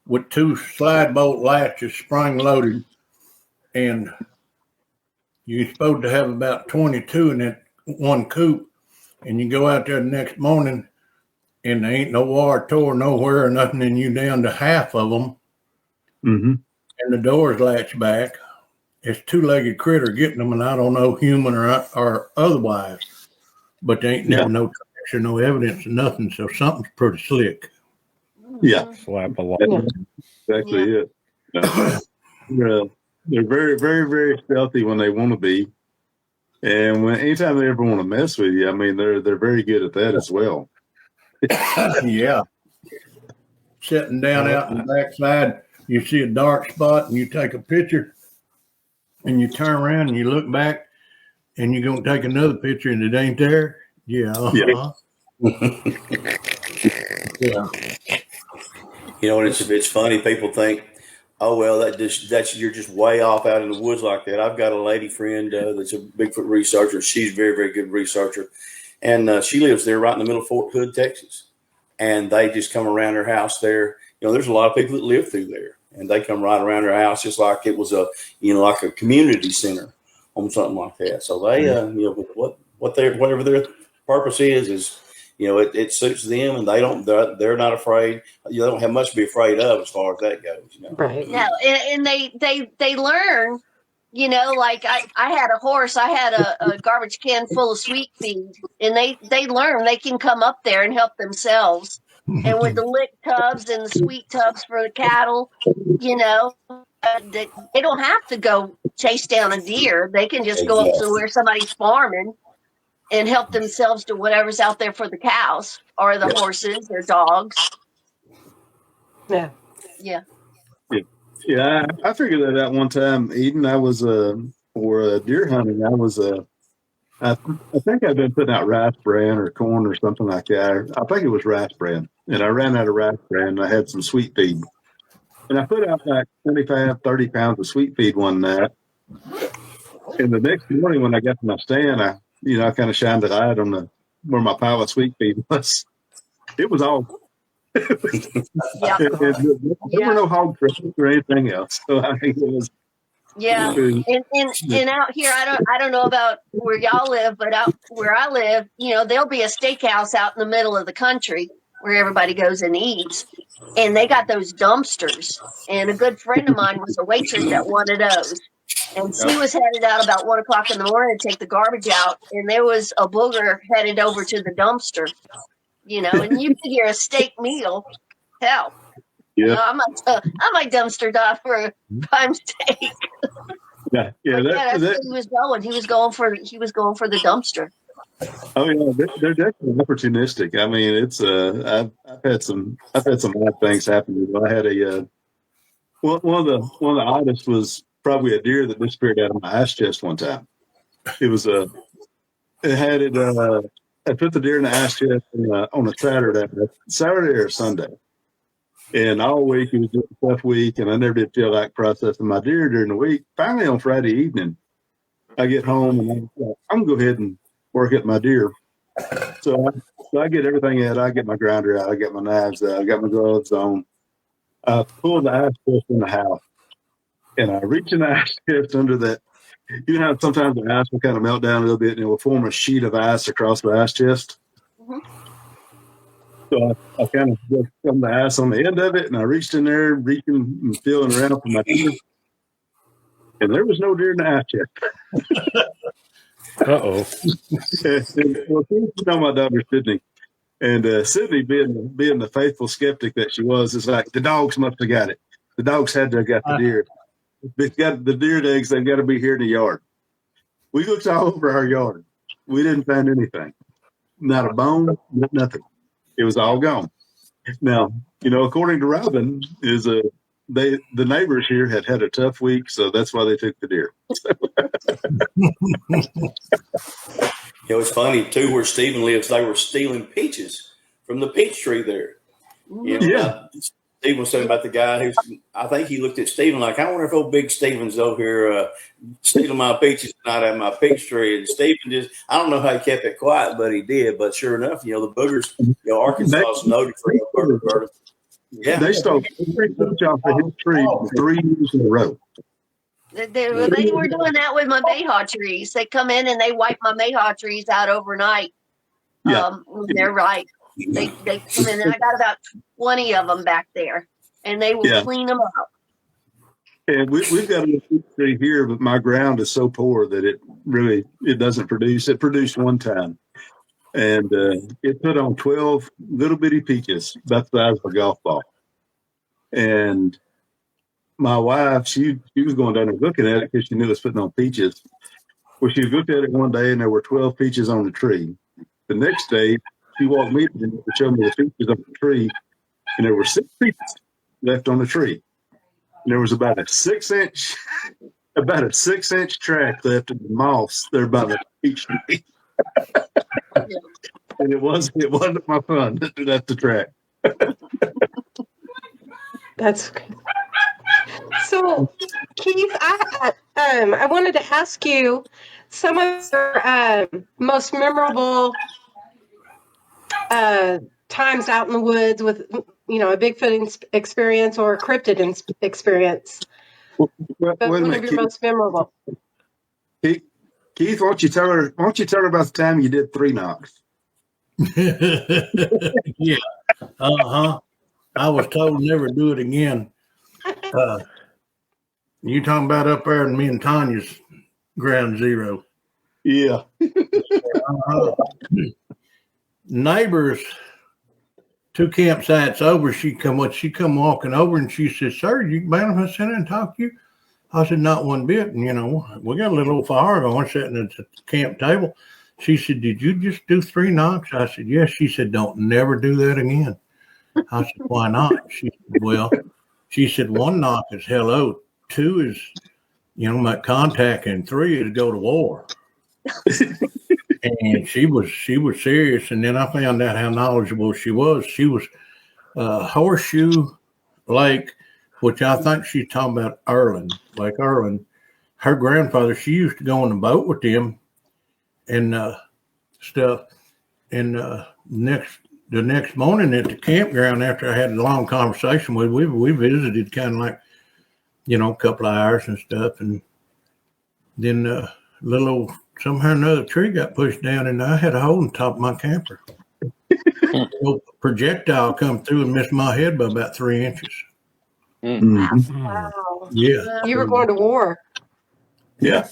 with 2 slide bolt latches spring loaded, and you're supposed to have about 22 in that one coop, and you go out there the next morning and there ain't no wire tore nowhere or nothing, and you down to half of them, and the doors latch back. It's 2-legged critter getting them, and I don't know, human or otherwise, but there ain't never no tracks or no evidence of nothing, so something's pretty slick. Yeah. Slap a lot. Exactly it. They're very, very, very stealthy when they want to be. And anytime they ever want to mess with you, I mean, they're very good at that as well. Yeah. Sitting down out in the backside, you see a dark spot and you take a picture and you turn around and you look back and you're going to take another picture and it ain't there. Yeah. Uh-huh. Yeah. You know, and it's funny. People think, oh, well, that's you're just way off out in the woods like that. I've got a lady friend that's a Bigfoot researcher. She's a very, very good researcher. And she lives there right in the middle of Fort Hood, Texas. And they just come around her house there. You know, there's a lot of people that live through there. And they come right around her house just like it was like a community center on something like that. So they, whatever their purpose is, it suits them, and they're not afraid. They don't have much to be afraid of as far as that goes. Right. No, and they learn. Like I had a horse. I had a garbage can full of sweet feed, and they learn they can come up there and help themselves. And with the lick tubs and the sweet tubs for the cattle, they don't have to go chase down a deer. They can just go up to where somebody's farming and help themselves to whatever's out there for the cows or the horses or dogs. Yeah. Yeah. Yeah, I figured that out one time, Eden. I was for deer hunting. I was I think I've been putting out rice bran or corn or something like that. I think it was rice bran, and I ran out of rice bran. And I had some sweet feed, and I put out like 25, 30 pounds of sweet feed one night. And the next morning when I got to my stand, I kind of shined a light on where my pile of sweet feed was. It was all. Yeah. There were no hog trails or anything else. So I think it was. Yeah, and out here, I don't know about where y'all live, but out where I live, there'll be a steakhouse out in the middle of the country where everybody goes and eats, and they got those dumpsters. And a good friend of mine was a waitress at one of those, and she was headed out about 1 o'clock in the morning to take the garbage out, and there was a booger headed over to the dumpster, and you figure a steak meal, hell. Yeah, I might dumpster dive for a prime steak. Yeah, that's where he was going. He was going for the dumpster. Oh yeah, they're definitely opportunistic. I mean, it's I've had some odd things happen. I had one of the oddest was probably a deer that disappeared out of my ice chest one time. It was I put the deer in the ice chest on a Saturday or Sunday. And all week, it was just a tough week, and I never did feel like processing my deer during the week. Finally, on Friday evening, I get home, and I'm going to go ahead and work at my deer. So I get everything out. I get my grinder out. I get my knives out. I got my gloves on. I pull the ice chest in the house, and I reach in the ice chest under that. You know how sometimes the ice will kind of melt down a little bit, and it will form a sheet of ice across the ice chest? Mm-hmm. So I kind of just got the ice on the end of it, and I reached in there, reaching and feeling around for my deer. And there was no deer in the ice chest. Uh-oh. Well, my daughter, Sydney. And Sydney, being the faithful skeptic that she was, is like, the dogs must have got it. The dogs had to have got the deer. They've got the deer eggs, they've got to be here in the yard. We looked all over our yard. We didn't find anything. Not a bone, nothing. It was all gone. Now, according to Robin, the neighbors here had a tough week, so that's why they took the deer. It's funny too. Where Stephen lives, they were stealing peaches from the peach tree there. Yeah. Stephen was saying about the guy I think he looked at Stephen like, I wonder if old Big Stephen's over here stealing my peaches and not having my peach tree. And Stephen I don't know how he kept it quiet, but he did. But sure enough, the boogers, Arkansas is noted for booger. Yeah. They stole every peach off of his tree for 3 years in a row. They were doing that with my mayhaw trees. They come in and they wipe my mayhaw trees out overnight. When they're ripe. They come in, and I got about 20 of them back there, and they will clean them up. And we've got a peach tree here, but my ground is so poor that it doesn't produce. It produced one time, and it put on 12 little bitty peaches, about the size of a golf ball. And my wife, she was going down there looking at it because she knew it was putting on peaches. Well, she looked at it one day, and there were 12 peaches on the tree. The next day, she walked me to show me the peaches on the tree, and there were 6 peaches left on the tree. And there was about a 6-inch track left of the moss there by the peach tree. And it wasn't my fun that left the track. That's so, Keith. I wanted to ask you some of your most memorable times out in the woods with a Bigfoot experience or a cryptid experience. But one of your most memorable. Keith, why don't you tell her about the time you did 3 knocks? Yeah. I was told never do it again. You talking about up there in me and Tanya's ground zero? Yeah. Neighbors, 2 campsites over, she come walking over and she said, "Sir, you mind if I sit in and talk to you?" I said, "Not one bit." And we got a little fire going sitting at the camp table. She said, "Did you just do 3 knocks?" I said, "Yes." She said, "Don't never do that again." I said, "Why not?" She said, "Well," she said, "1 knock is hello, 2 is, make contact, and 3 is go to war." And she was serious. And then I found out how knowledgeable she was. She was Horseshoe Lake, which I think she's talking about Lake Erland. Her grandfather, she used to go on the boat with them and stuff. And the next morning at the campground, after I had a long conversation with, we visited kind of like, a couple of hours and stuff. And then somehow another tree got pushed down, and I had a hole in the top of my camper. A projectile come through and missed my head by about 3 inches. Mm-hmm. Wow. Yeah. You were going to war. Yeah.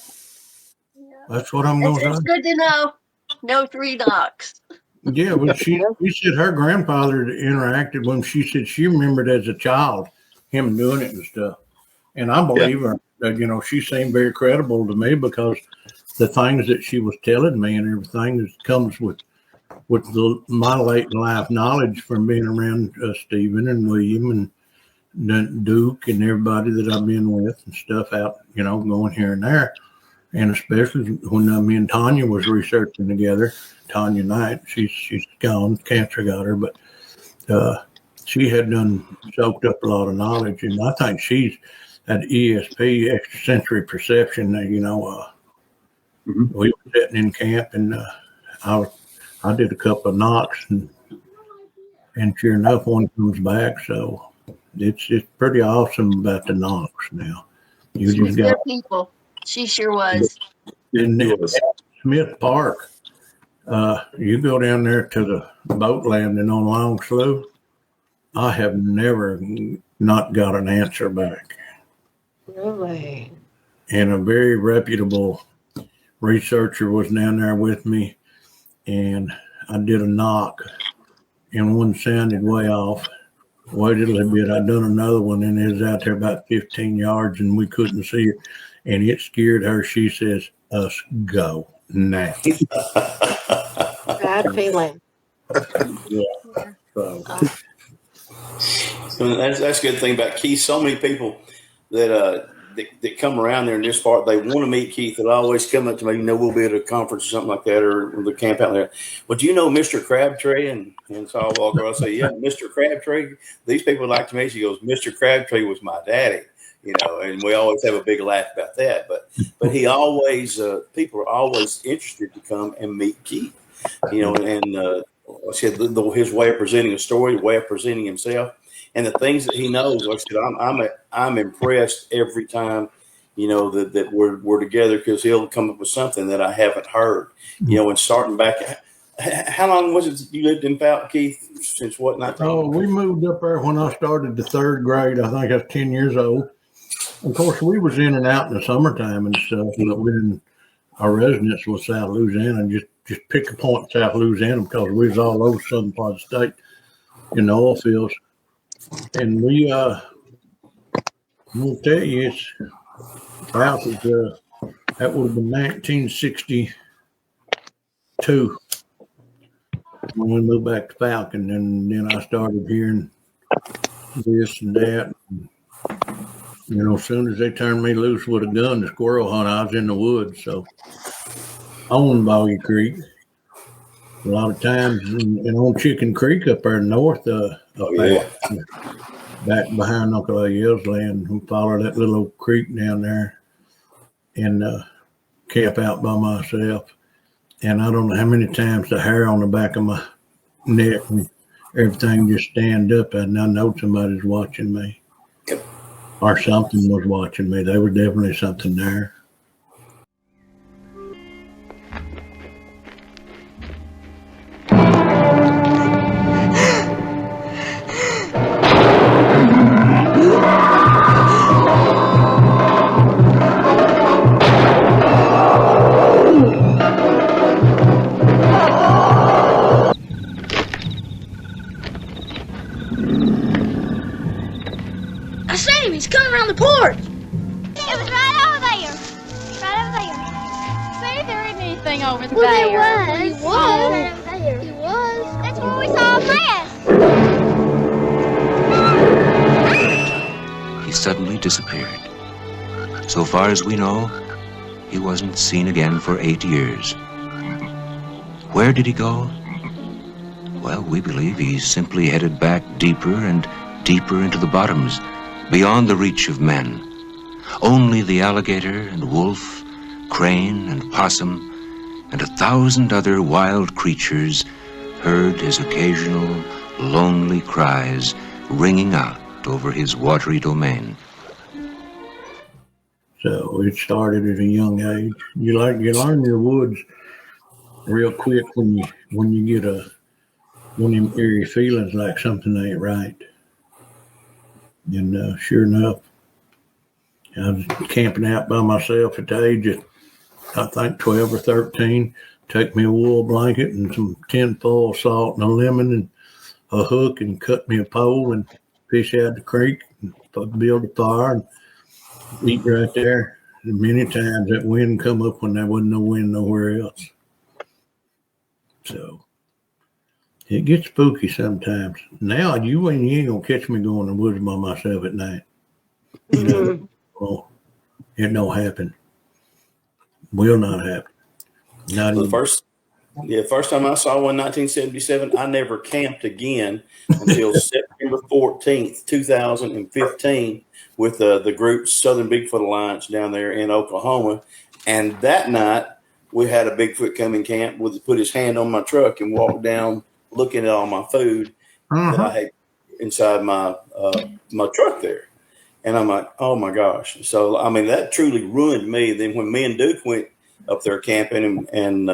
That's what I'm going to say. It's good to know. No 3 knocks. Yeah, well, she said her grandfather interacted when she said she remembered as a child him doing it and stuff. And I believe her that, she seemed very credible to me because the things that she was telling me and everything that comes with my late life knowledge from being around Stephen and William and Duke and everybody that I've been with and stuff out, going here and there. And especially when me and Tanya was researching together, Tanya Knight, she's gone, cancer got her, but she had soaked up a lot of knowledge. And I think she's at ESP, extrasensory perception, we were sitting in camp, and I did a couple of knocks, and sure enough, one comes back. So it's pretty awesome about the knocks now. She was good people. She sure was. In Smith Park, you go down there to the boat landing on Long Slough. I have never not got an answer back. Really? And a very reputable researcher was down there with me, and I did a knock, and one sounded way off. Waited a little bit. I done another one, and it was out there about 15 yards, and we couldn't see her, and it scared her. She says, "Us go now." Bad feeling. Yeah. So that's a good thing about Keith. So many people that come around there in this part, they want to meet Keith. They'll always come up to me, we'll be at a conference or something like that, or the camp out there. Well, do you know Mr. Crabtree? And so I'll walk over, I'll say, "Yeah, Mr. Crabtree." These people like to meet. She goes, "Mr. Crabtree was my daddy." and we always have a big laugh about that. But he always, people are always interested to come and meet Keith, and I said his way of presenting a story, the way of presenting himself, and the things that he knows. Like I said, I'm impressed every time, that we're together, because he'll come up with something that I haven't heard, and starting back. How long was it you lived in Fountain, Keith? Since what? 19? Oh, we moved up there when I started the third grade. I think I was 10 years old. Of course, we was in and out in the summertime and stuff, but our residence was South Louisiana. Just pick a point in South Louisiana, because we was all over the southern part of the state in the oil fields. And we, I'm gonna tell you, that would have been 1962 when we moved back to Falcon, and then I started hearing this and that. As soon as they turned me loose with a gun to squirrel hunt, I was in the woods. So on Boggy Creek, a lot of times, and on Chicken Creek up there north, back behind Uncle Ayel's land, we follow that little old creek down there and camp out by myself. And I don't know how many times the hair on the back of my neck and everything just stand up, and I know somebody's watching me. Or something was watching me. There was definitely something there. I seen him. He's coming around the porch. It was right over there. Right over there. See, there isn't anything over there. Well, there was. He was. He was. That's where we saw him last. He suddenly disappeared. So far as we know, he wasn't seen again for 8 years. Where did he go? Well, we believe he simply headed back deeper and deeper into the bottoms, beyond the reach of men. Only the alligator and wolf, crane and possum, and 1,000 other wild creatures heard his occasional lonely cries ringing out over his watery domain. So it started at a young age. You learn your woods real quick when you get one of them eerie feelings like something ain't right. And sure enough, I was camping out by myself at the age of, I think, 12 or 13. Took me a wool blanket and some tinfoil salt and a lemon and a hook, and cut me a pole and fish out the creek and build a fire and eat right there. And many times that wind come up when there wasn't no wind nowhere else. So it gets spooky sometimes. Now you ain't gonna catch me going in the woods by myself at night. Well, it don't happen. Will not happen. Not the first time I saw one, 1977, I never camped again until September 14th, 2015, with the group Southern Bigfoot Alliance down there in Oklahoma. And that night, we had a Bigfoot come in camp, put his hand on my truck and walk down looking at all my food that I had inside my truck there. And I'm like, oh my gosh. So, I mean, that truly ruined me. Then when me and Duke went up there camping and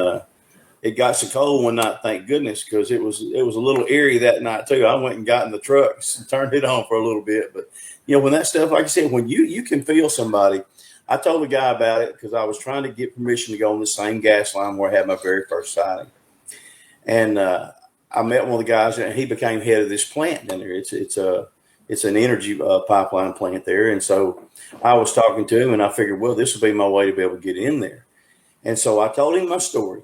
it got so cold one night, thank goodness, because it was a little eerie that night too. I went and got in the truck and turned it on for a little bit. But, when that stuff, like I said, when you can feel somebody, I told the guy about it because I was trying to get permission to go on the same gas line where I had my very first sighting. And I met one of the guys, and he became head of this plant down there. It's an energy pipeline plant there. And so I was talking to him, and I figured, well, this will be my way to be able to get in there. And so I told him my story.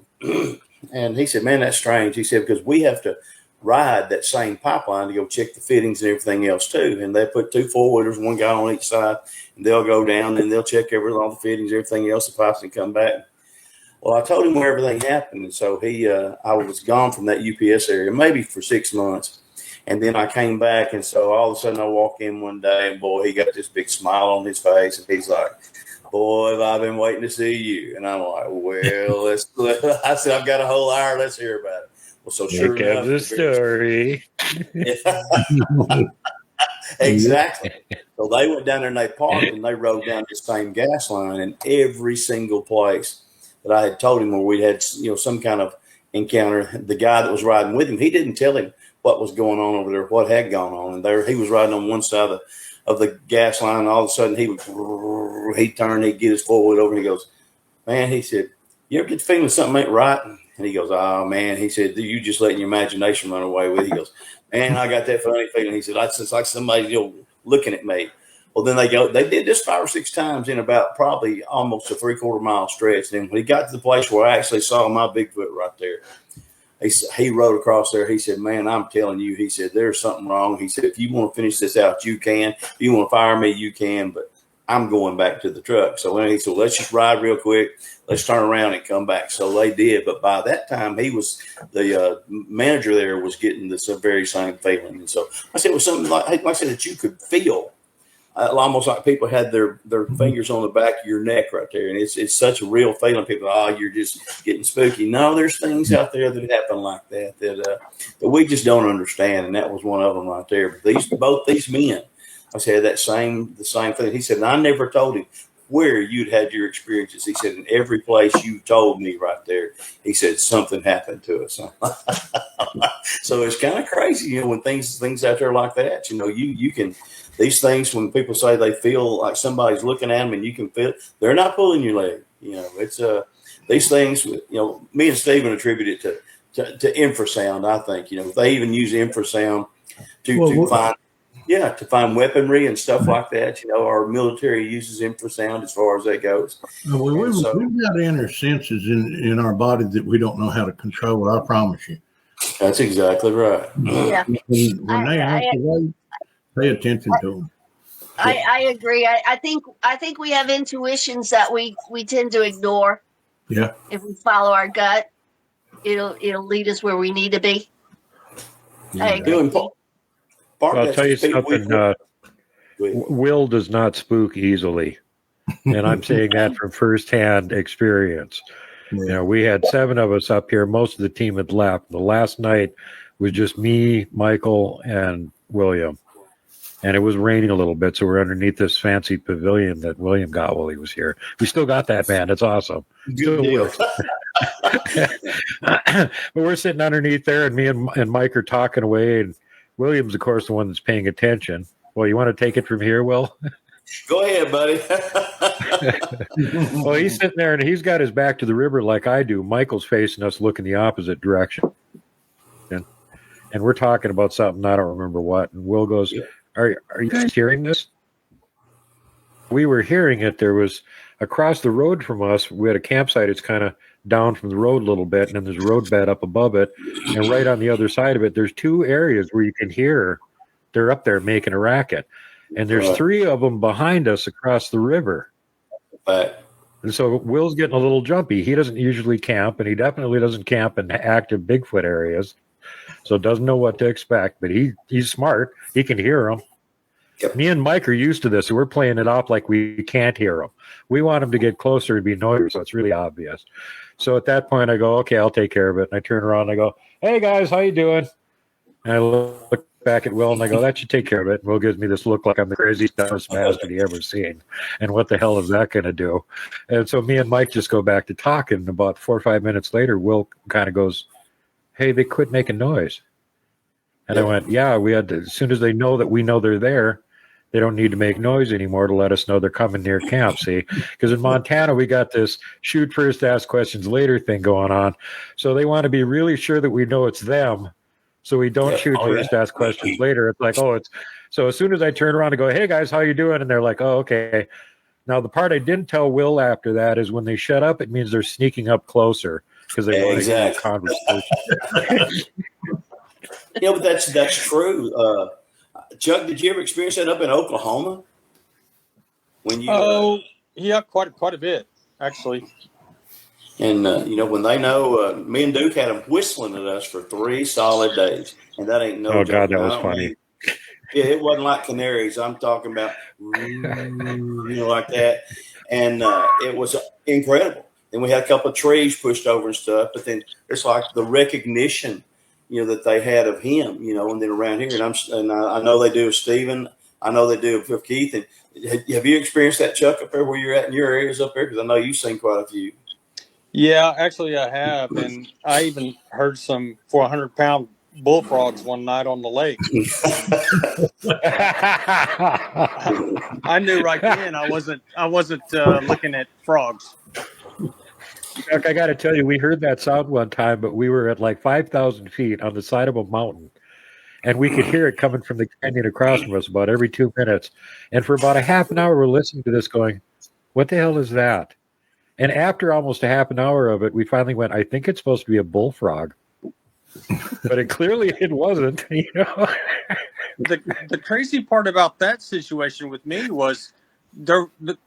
And he said, man, that's strange. He said, because we have to ride that same pipeline to go check the fittings and everything else too. And they put 2 4-wheelers, one guy on each side, and they'll go down and they'll check all the fittings, everything else, the pipes, and come back. Well, I told him where everything happened. And so I was gone from that UPS area, maybe for 6 months. And then I came back, and so all of a sudden I walk in one day, and boy, he got this big smile on his face, and he's like, "Boy, have I been waiting to see you?" And I'm like, "Well, I said, I've got a whole hour. Let's hear about it." Well, so sure enough, the story. Exactly. So they went down there and they parked, and they rode down this same gas line, and every single place that I had told him where we had, some kind of encounter, the guy that was riding with him, he didn't tell him what was going on over there, what had gone on. And there he was riding on one side of the gas line, and all of a sudden he'd turn, he'd get his four-wheel over, and he goes, "Man," he said, "you ever get the feeling something ain't right?" And he goes, "Oh, man," he said, "you just letting your imagination run away with it." He goes, "Man, I got that funny feeling." He said, "It's like somebody looking at me." Well, then they did this 5 or 6 times in about probably almost a 3/4 mile stretch. And then when he got to the place where I actually saw my Bigfoot right there, he rode across there. He said, "Man, I'm telling you," he said, "there's something wrong." He said, "If you want to finish this out, you can. If you want to fire me, you can, but I'm going back to the truck." So he said, "Let's just ride real quick. Let's turn around and come back." So they did. But by that time, the manager there was getting this very same feeling. And so I said, it was something like I said, that you could feel. Almost like people had their fingers on the back of your neck right there. And it's such a real feeling. People, you're just getting spooky. No, there's things out there that happen like that we just don't understand. And that was one of them right there. But both these men, I said the same thing. He said, and I never told him where you'd had your experiences. He said, in every place you told me right there, he said, something happened to us. So it's kind of crazy, when things out there like that, you can, these things, when people say they feel like somebody's looking at them and you can feel it, they're not pulling your leg. It's these things, me and Stephen attribute it to infrasound. I think, they even use infrasound to find weaponry and stuff like that. Our military uses infrasound as far as that goes. We've got inner senses in our body that we don't know how to control. I promise you. That's exactly right. Yeah. When they activate, pay attention to them. I agree. I think we have intuitions that we tend to ignore. Yeah. If we follow our gut, it'll lead us where we need to be. Yeah. I agree. I'll tell you something. Will does not spook easily, and I'm saying that from firsthand experience. Yeah. We had 7 of us up here. Most of the team had left. The last night was just me, Michael, and William. And it was raining a little bit, so we're underneath this fancy pavilion that William got while he was here. We still got that, man. It's awesome. Good deal. But we're sitting underneath there, and me and Mike are talking away, and William's, of course, the one that's paying attention. Well, you want to take it from here, Will? Go ahead, buddy. Well, he's sitting there, and he's got his back to the river like I do. Michael's facing us, looking the opposite direction. And we're talking about something, I don't remember what. And Will goes, Are you guys hearing this? We were hearing it. There was, across the road from us, we had a campsite. It's kind of down from the road a little bit, and then there's a road bed up above it. And right on the other side of it, there's 2 areas where you can hear they're up there making a racket. And there's 3 of them behind us across the river. And so Will's getting a little jumpy. He doesn't usually camp, and he definitely doesn't camp in active Bigfoot areas. So doesn't know what to expect, but he's smart. He can hear them. Yep. Me and Mike are used to this, so we're playing it off like we can't hear them. We want him to get closer and be noisy, so it's really obvious. So at that point, I go, okay, I'll take care of it. And I turn around and I go, hey, guys, how you doing? And I look back at Will, and I go, that should take care of it. And Will gives me this look like I'm the craziest, dumbest bastard he ever seen. And what the hell is that going to do? And so me and Mike just go back to talking. About 4 or 5 minutes later, Will kind of goes, hey, they quit making noise. And I went, yeah, we had to, as soon as they know that we know they're there, they don't need to make noise anymore to let us know they're coming near camp, see? Because in Montana, we got this shoot first, ask questions later thing going on. So they want to be really sure that we know it's them, so we don't shoot first, ask questions later. It's like, so as soon as I turn around and go, hey, guys, how you doing? And they're like, oh, okay. Now, the part I didn't tell Will after that is when they shut up, it means they're sneaking up closer because they want to have a conversation. But that's true. Chuck, did you ever experience that up in Oklahoma? When you yeah, quite a bit actually. And, when they know, me and Duke had them whistling at us for 3 solid days. And that ain't no Oh, joke. God, that was funny. Yeah, it wasn't like canaries. I'm talking about, like that. And it was incredible. And we had a couple of trees pushed over and stuff. But then it's like the recognition, that they had of him, and then around here. And I know they do with Stephen. I know they do with Keith. And have you experienced that, Chuck, up there where you're at in your areas up there? Because I know you've seen quite a few. Yeah, actually I have. And I even heard some 400-pound bullfrogs one night on the lake. I knew right then I wasn't looking at frogs. Chuck, I got to tell you, we heard that sound one time, but we were at like 5,000 feet on the side of a mountain, and we could hear it coming from the canyon across from us about every 2 minutes. And for about a half an hour, we're listening to this going, what the hell is that? And after almost a half an hour of it, we finally went, I think it's supposed to be a bullfrog. But it wasn't, The crazy part about that situation with me was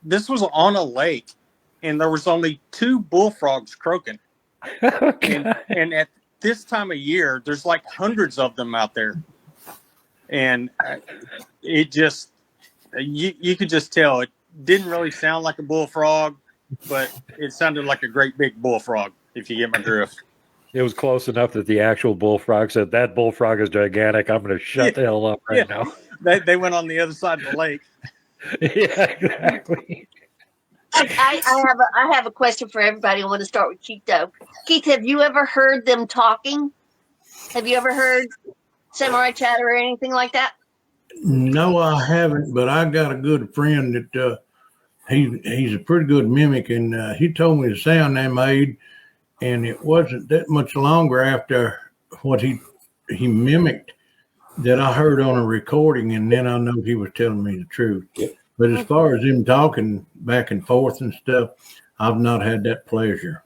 this was on a lake, and there was only 2 bullfrogs croaking. And at this time of year, there's like hundreds of them out there. And it just, you could just tell it didn't really sound like a bullfrog, but it sounded like a great big bullfrog, if you get my drift. It was close enough that the actual bullfrog said, that bullfrog is gigantic. I'm going to shut the hell up right now. They went on the other side of the lake. Yeah, exactly. I have a question for everybody. I want to start with Keith, though. Keith, have you ever heard them talking? Have you ever heard samurai chatter or anything like that? No, I haven't, but I got a good friend that he's a pretty good mimic, and he told me the sound they made, and it wasn't that much longer after what he mimicked that I heard on a recording, and then I know he was telling me the truth. Yep. But as far as him talking back and forth and stuff, I've not had that pleasure.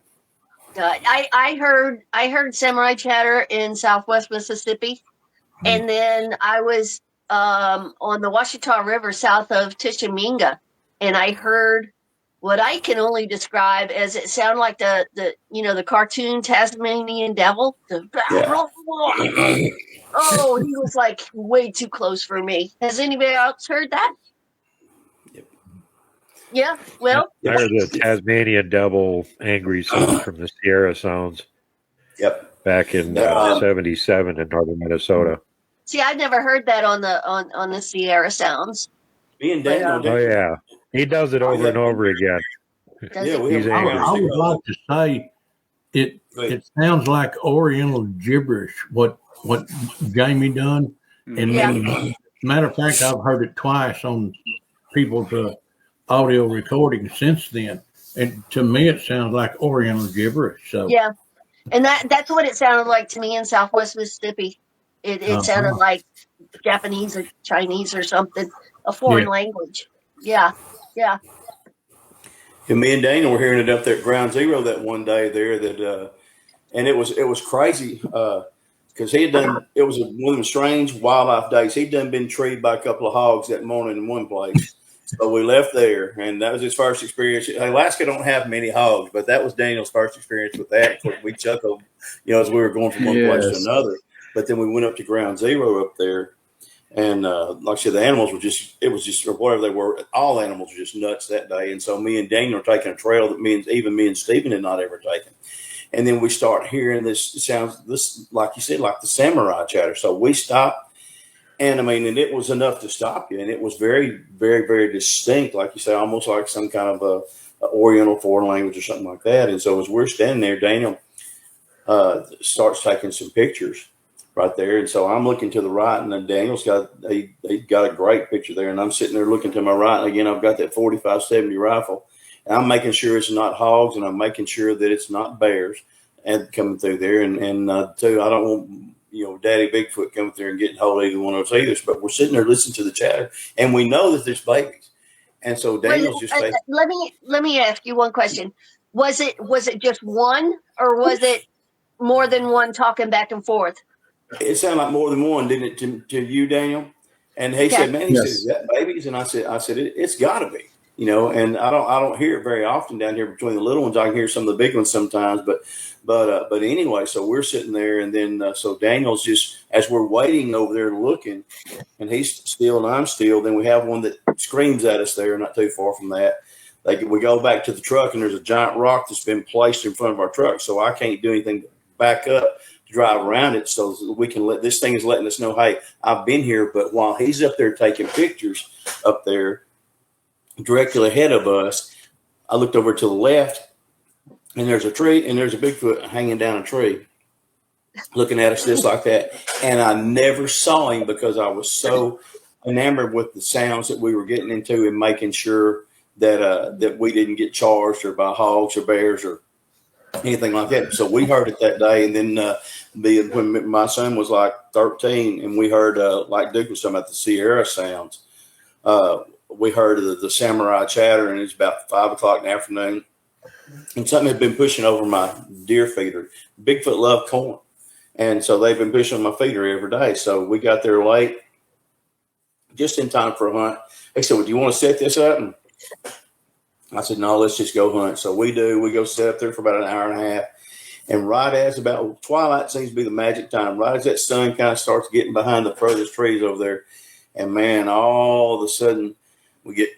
I heard samurai chatter in Southwest Mississippi, and then I was on the Washita River south of Tishomingo, and I heard what I can only describe as it sounded like the cartoon Tasmanian devil. Oh, he was like way too close for me. Has anybody else heard that? Yep. Yeah, well. I heard the Tasmanian devil angry sound from the Sierra Sounds. Yep. Back in 77 in northern Minnesota. See, I've never heard that on the Sierra Sounds. Me and Daniel. Oh yeah, he does it over and over again. He's angry. I would like to say it sounds like Oriental gibberish. What Jamie done, and then, matter of fact, I've heard it twice on people's audio recordings since then, and to me, it sounds like Oriental gibberish. So yeah, and that's what it sounded like to me in Southwest Mississippi. It sounded like Japanese or Chinese or something, a foreign language. Yeah. And me and Daniel were hearing it up there at Ground Zero that one day there and it was crazy because he had done, it was one of them strange wildlife days. He'd been treed by a couple of hogs that morning in one place. So we left there, and that was his first experience. Alaska don't have many hogs, but that was Daniel's first experience with that. Of course, we chuckled, as we were going from one place to another. But then we went up to Ground Zero up there, and like I said, the animals were or whatever they were, all animals were just nuts that day. And so me and Daniel were taking a trail that me and Stephen had not ever taken. And then we start hearing this like you said, like the samurai chatter. So we stopped, and and it was enough to stop you. And it was very, very, very distinct, like you say, almost like some kind of a Oriental foreign language or something like that. And so as we're standing there, Daniel starts taking some pictures right there. And so I'm looking to the right, and then Daniel's got a great picture there. And I'm sitting there looking to my right. And again, I've got that 45-70 rifle. And I'm making sure it's not hogs, and I'm making sure that it's not bears and coming through there. And too, I don't want, Daddy Bigfoot coming through and getting hold of either one of those either. But we're sitting there listening to the chatter, and we know that there's babies. And so Daniel's just saying, let me ask you one question. Was it just one, or was it more than one talking back and forth? It sounded like more than one, didn't it, to you, Daniel? And he said, "Man," he said, "Is that babies?" And I said, "It's got to be." you know, and I don't hear it very often down here between the little ones. I can hear some of the big ones sometimes, but anyway, so we're sitting there, and then so Daniel's just, as we're waiting over there looking, and he's still and I'm still. Then we have one that screams at us there, not too far from that. We go back to the truck, and there's a giant rock that's been placed in front of our truck, so I can't do anything to back up to drive around it, so we can let this thing is letting us know, hey, I've been here. But while he's up there taking pictures up there, directly ahead of us, I looked over to the left, and there's a tree, and there's a Bigfoot hanging down a tree, looking at us just like that. And I never saw him because I was so enamored with the sounds that we were getting into and making sure that we didn't get charged or by hogs or bears or anything like that. So we heard it that day, and then when my son was like 13, and we heard like Duke was talking about the Sierra sounds. We heard the samurai chatter, and it's about 5 o'clock in the afternoon. And something had been pushing over my deer feeder. Bigfoot loved corn. And so they've been pushing my feeder every day. So we got there late, just in time for a hunt. They said, well, do you want to set this up? And I said, no, let's just go hunt. So we do. We go set up there for about an hour and a half. And right as about twilight seems to be the magic time, right as that sun kind of starts getting behind the furthest trees over there. And man, all of a sudden, we get,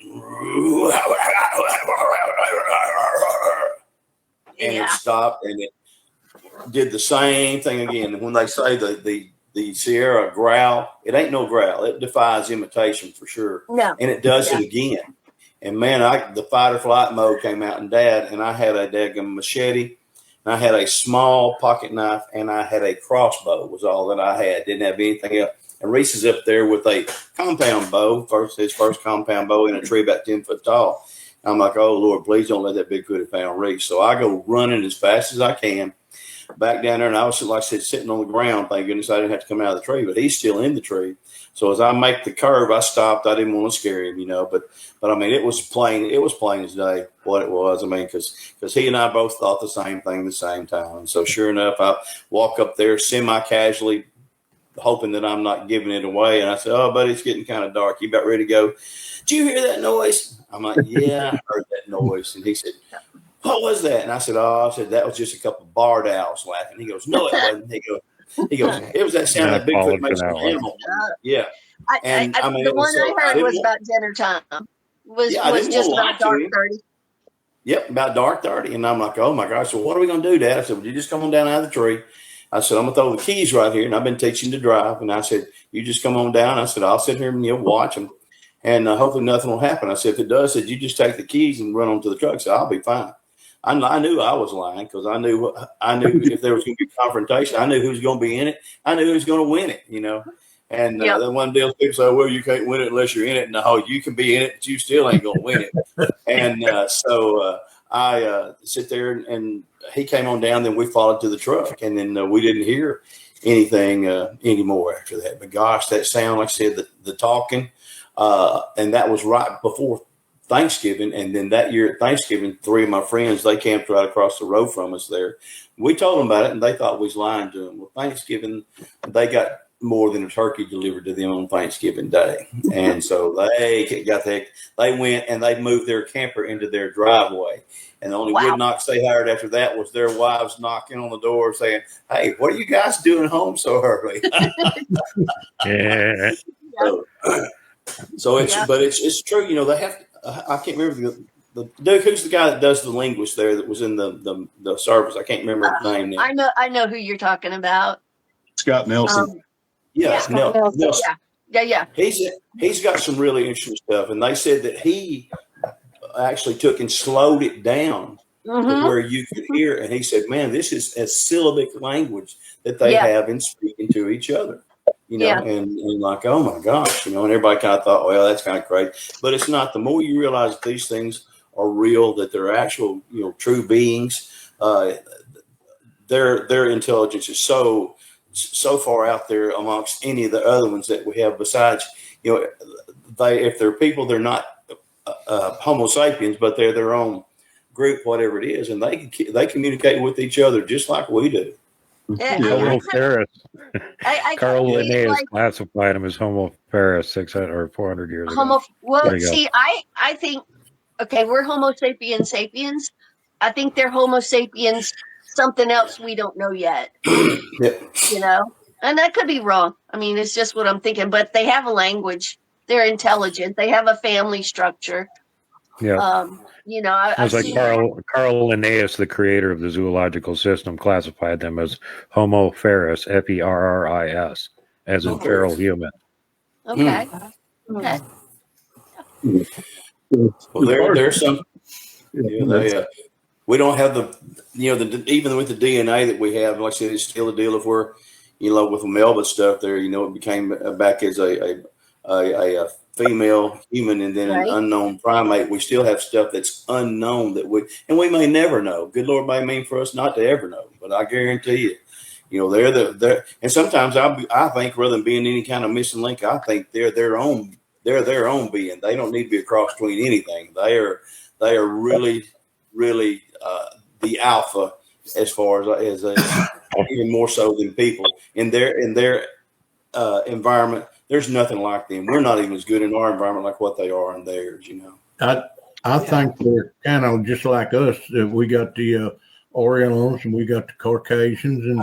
and it stopped, and it did the same thing again. And when they say the Sierra growl, it ain't no growl. It defies imitation for sure. No. And it does it again. And man, the fight or flight mode came out in Dad, and I had a daggum machete, and I had a small pocket knife, and I had a crossbow was all that I had. Didn't have anything else. And Reese is up there with a compound bow, his first compound bow in a tree about 10 foot tall. And I'm like, oh, Lord, please don't let that Bigfoot have found Reese. So I go running as fast as I can back down there. And I was, like I said, sitting on the ground. Thank goodness I didn't have to come out of the tree, but he's still in the tree. So as I make the curve, I stopped. I didn't want to scare him, you know, but I mean, it was plain as day what it was. I mean, because he and I both thought the same thing at the same time. And so sure enough, I walk up there semi-casually, hoping that I'm not giving it away. And I said, oh, buddy, it's getting kind of dark. You about ready to go? Did you hear that noise? I'm like, yeah, I heard that noise. And he said, what was that? And I said, that was just a couple of barred owls laughing. He goes, no, it wasn't. He goes, it was that sound that Bigfoot makes an animal. Yeah. I mean, the one I heard was about dinner time. Was just about dark 30. Yep, about dark 30. And I'm like, oh my gosh, so what are we going to do, Dad? I said, well, you just come on down out of the tree. I said, I'm going to throw the keys right here. And I've been teaching to drive. And I said, you just come on down. I said, I'll sit here and you'll watch them. And hopefully nothing will happen. I said, if it does, I said, you just take the keys and run onto the truck. So I'll be fine. I knew I was lying because I knew if there was going to be confrontation, I knew who was going to be in it. I knew who was going to win it, you know. And then one deal, people say, well, you can't win it unless you're in it. No, you can be in it, but you still ain't going to win it. And so I sit there and he came on down. Then we followed to the truck, and then we didn't hear anything anymore after that. But gosh, that sound, like I said, the talking, and that was right before Thanksgiving. And then that year at Thanksgiving, 3 of my friends, they camped right across the road from us there. We told them about it, and they thought we was lying to them. Well, Thanksgiving, they got more than a turkey delivered to them on Thanksgiving Day. And so they went and they moved their camper into their driveway. And the only wood knocks they hired after that was their wives knocking on the door saying, hey, what are you guys doing home so early? Yeah. So it's true. You know, they have, I can't remember the Duke, who's the guy that does the linguist there that was in the service? I can't remember his name now. I know who you're talking about. Scott Nelson. Nelson. Yeah. He's got some really interesting stuff, and they said that he actually took and slowed it down to where you could hear it. And he said, man, this is a syllabic language that they have in speaking to each other. You know, and like, oh my gosh, you know, and everybody kind of thought, well, that's kind of crazy, but it's not. The more you realize that these things are real, that they're actual, you know, true beings, their intelligence is so far out there amongst any of the other ones that we have. Besides, you know, if they're people, they're not Homo sapiens, but they're their own group, whatever it is, and they communicate with each other just like we do. Homo ferus. Carl Linnaeus classified him as Homo ferus 600 or 400 years ago. I think okay, we're Homo sapiens sapiens. I think they're Homo sapiens something else we don't know yet. You know, and that could be wrong. I mean, it's just what I'm thinking. But they have a language. They're intelligent. They have a family structure. Yeah. You know, I've like seen Carl Linnaeus, the creator of the zoological system, classified them as Homo ferris, Ferris, as in feral human. Okay. Okay. Well, there's some. We don't have the, even with the DNA that we have, like I said, it's still a deal of where, with the Melba stuff there, it became back as a female human and then an unknown primate. We still have stuff that's unknown that we may never know. Good Lord may mean for us not to ever know, but I guarantee you, they're and sometimes I think rather than being any kind of missing link, I think they're their own being. They don't need to be a cross between anything. They are really the alpha as far as even more so than people in their environment. There's nothing like them. We're not even as good in our environment like what they are in theirs. I think they're kind of just like us. That we got the Orientals and we got the Caucasians and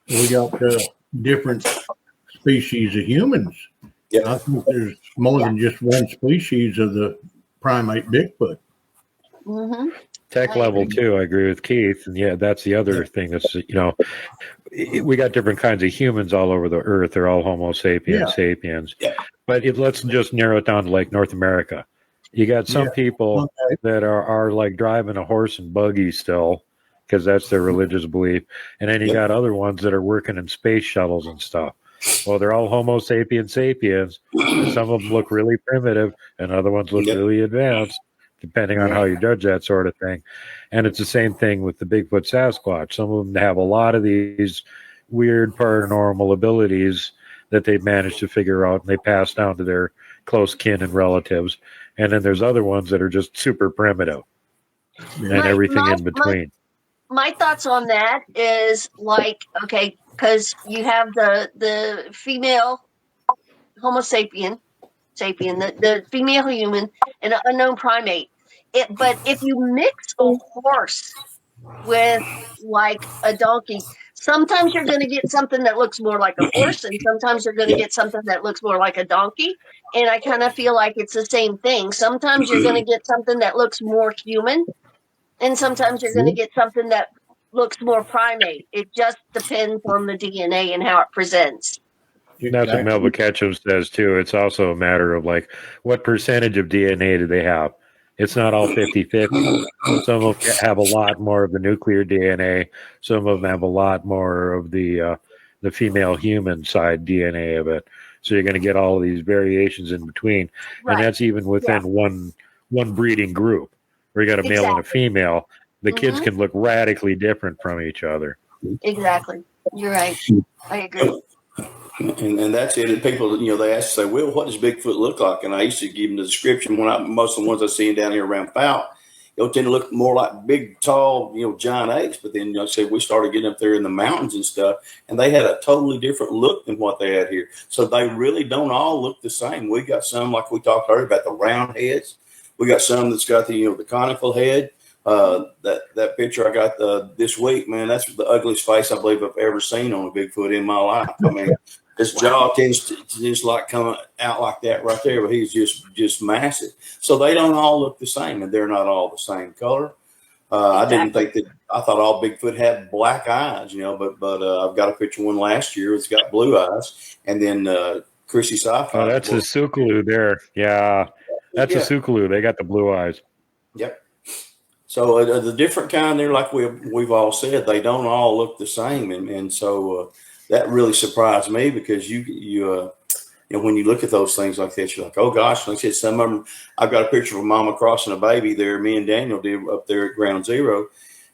we got different species of humans. Yeah. I think there's more than just one species of the primate Bigfoot. Mm-hmm. Tech level too. I agree with Keith, and that's the other thing. That's we got different kinds of humans all over the earth. They're all Homo sapiens sapiens. Yeah. But let's just narrow it down to like North America. You got some people that are like driving a horse and buggy still, because that's their religious belief, and then you got other ones that are working in space shuttles and stuff. Well, they're all Homo sapiens sapiens. And some of them look really primitive, and other ones look really advanced, depending on how you judge that sort of thing. And it's the same thing with the Bigfoot Sasquatch. Some of them have a lot of these weird paranormal abilities that they've managed to figure out, and they pass down to their close kin and relatives. And then there's other ones that are just super primitive and everything in between. My thoughts on that is okay, because you have the female Homo sapien, the female human, and an unknown primate. But if you mix a horse with like a donkey, sometimes you're going to get something that looks more like a horse, and sometimes you're going to get something that looks more like a donkey. And I kind of feel like it's the same thing. Sometimes you're going to get something that looks more human, and sometimes you're going to get something that looks more primate. It just depends on the DNA and how it presents. That's what Melba Ketchum says too. It's also a matter of like what percentage of DNA do they have? It's not all 50-50. Some of them have a lot more of the nuclear DNA. Some of them have a lot more of the female human side DNA of it. So you're going to get all of these variations in between, and that's even within one breeding group where you got a male and a female. The kids can look radically different from each other. Exactly. You're right. I agree. And that's it. And people, they ask, say, well, what does Bigfoot look like? And I used to give them the description. Most of the ones I see down here around Fout, tend to look more like big, tall, giant apes. But then, I said, we started getting up there in the mountains and stuff, and they had a totally different look than what they had here. So they really don't all look the same. We got some, like we talked earlier about the round heads. We got some that's got the conical head. That picture I got this week, man, that's the ugliest face I believe I've ever seen on a Bigfoot in my life. I mean, his jaw tends to just like come out like that right there, but he's just massive. So they don't all look the same, and they're not all the same color. I didn't think that. I thought all Bigfoot had black eyes, but I've got a picture of one last year. It's got blue eyes, and then Chrissy Sci-Fi. Oh, that's a Sukalu there. Yeah, that's a Sukalu. They got the blue eyes. Yep. So the different kind there, like we've all said, they don't all look the same, and so that really surprised me because you when you look at those things like that, you're like, oh gosh. Like I said, some of them. I've got a picture of a mama crossing a baby there. Me and Daniel did up there at Ground Zero,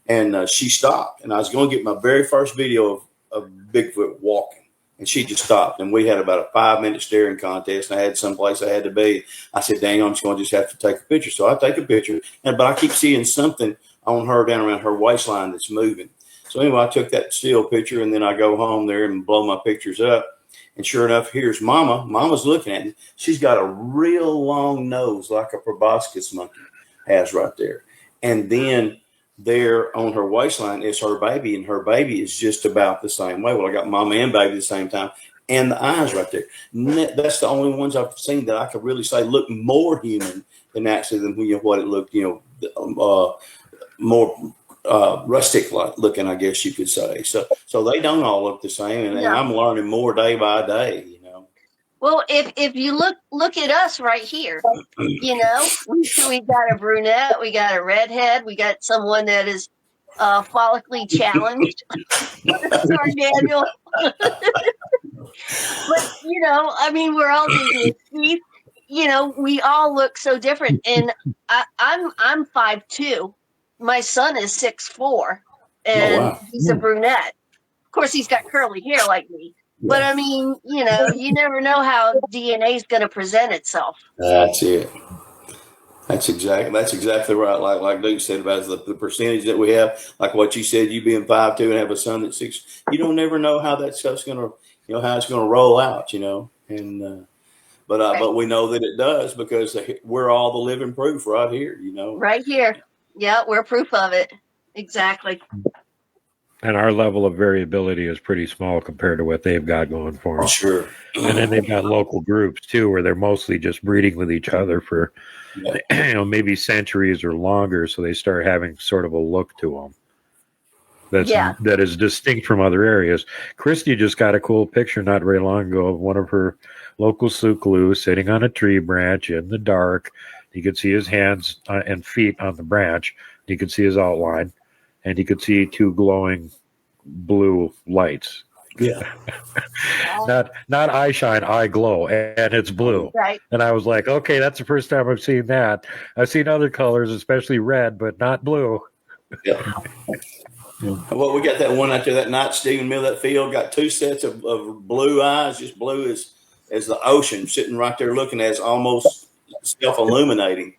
and she stopped, and I was going to get my very first video of Bigfoot walking. And she just stopped, and we had about a 5-minute staring contest. And I had someplace I had to be. I said, "Dang, I'm just going to have to take a picture." So I take a picture, but I keep seeing something on her down around her waistline that's moving. So anyway, I took that still picture, and then I go home there and blow my pictures up. And sure enough, here's Mama. Mama's looking at me. She's got a real long nose, like a proboscis monkey. has right there. And then there on her waistline is her baby, and her baby is just about the same way. Well, I got mama and baby at the same time, and the eyes right there. That's the only ones I've seen that I could really say look more human than actually than what it looked, more rustic looking, I guess you could say. So they don't all look the same, and I'm learning more day by day. Well, if you look at us right here, we got a brunette, we got a redhead, we got someone that is follically challenged. Sorry, Daniel. But we're all different. We all look so different, and I'm 5'2". My son is 6'4", and he's a brunette. Of course, he's got curly hair like me. But I mean, you never know how DNA is going to present itself. That's it. That's exactly right. Like Duke said about the percentage that we have, like what you said, you being 5'2" and have a son that's 6. You don't never know how that stuff's going to, how it's going to roll out, and but we know that it does because we're all the living proof right here, Right here. Yeah, we're proof of it. Exactly. And our level of variability is pretty small compared to what they've got going for them. Sure. And then they've got local groups too, where they're mostly just breeding with each other for, maybe centuries or longer. So they start having sort of a look to them that is distinct from other areas. Christy just got a cool picture not very long ago of one of her local Sukaloo sitting on a tree branch in the dark. You could see his hands and feet on the branch. You could see his outline. And you could see 2 glowing blue lights. Yeah. not eye shine, eye glow, and it's blue. Right. And I was like, okay, that's the first time I've seen that. I've seen other colors, especially red, but not blue. Yeah. Well, we got that one out there that night, Stephen, middle of that field, got 2 sets of blue eyes, just blue as the ocean, sitting right there looking at us, almost self-illuminating.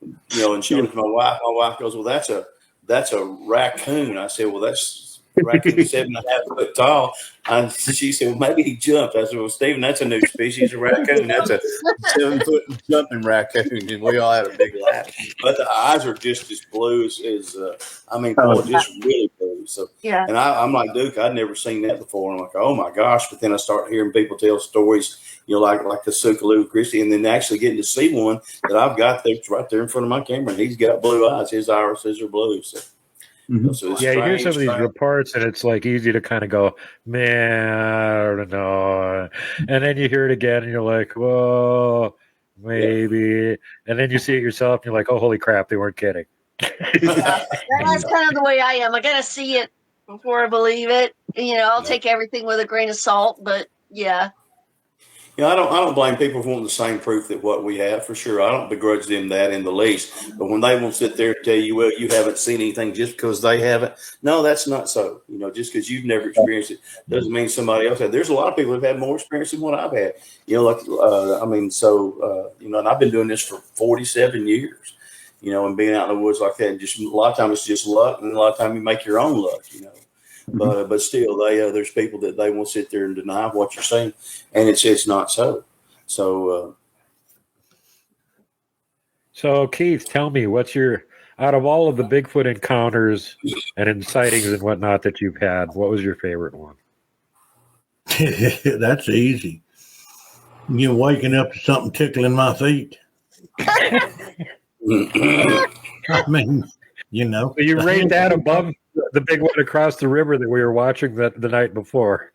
And showing it to my wife. My wife goes, well, that's a raccoon. I said, well, that's raccoon 7.5 foot tall. She said, well, maybe he jumped. I said, well, Stephen, that's a new species of raccoon. That's a 7 foot jumping raccoon. And we all had a big laugh. But the eyes are just as blue as just really blue. So, yeah. And I'm like, Duke, I'd never seen that before. And I'm like, oh my gosh. But then I start hearing people tell stories, like the Sukaloo Christy, and then actually getting to see one that I've got that's right there in front of my camera, and he's got blue eyes. His irises are blue. So, so it's you hear some of these strange. reports, and it's like easy to kind of go, man, I don't know. And then you hear it again, and you're like, whoa, maybe. And then you see it yourself, and you're like, oh, holy crap, they weren't kidding. That's kind of the way I am. I got to see it before I believe it. I'll take everything with a grain of salt, but yeah. I don't blame people for wanting the same proof that what we have, for sure. I don't begrudge them that in the least. But when they won't sit there and tell you, well, you haven't seen anything just because they haven't. No, that's not so. Just because you've never experienced it doesn't mean somebody else has. There's a lot of people who've had more experience than what I've had. And I've been doing this for 47 years, and being out in the woods like that. And just a lot of times it's just luck, and a lot of times you make your own luck, But still, there's people that they won't sit there and deny what you're saying, and it's not so. So Keith, tell me, what's out of all of the Bigfoot encounters and sightings and whatnot that you've had, what was your favorite one? That's easy. Waking up to something tickling my feet. I mean, So you rate that above the big one across the river that we were watching the night before.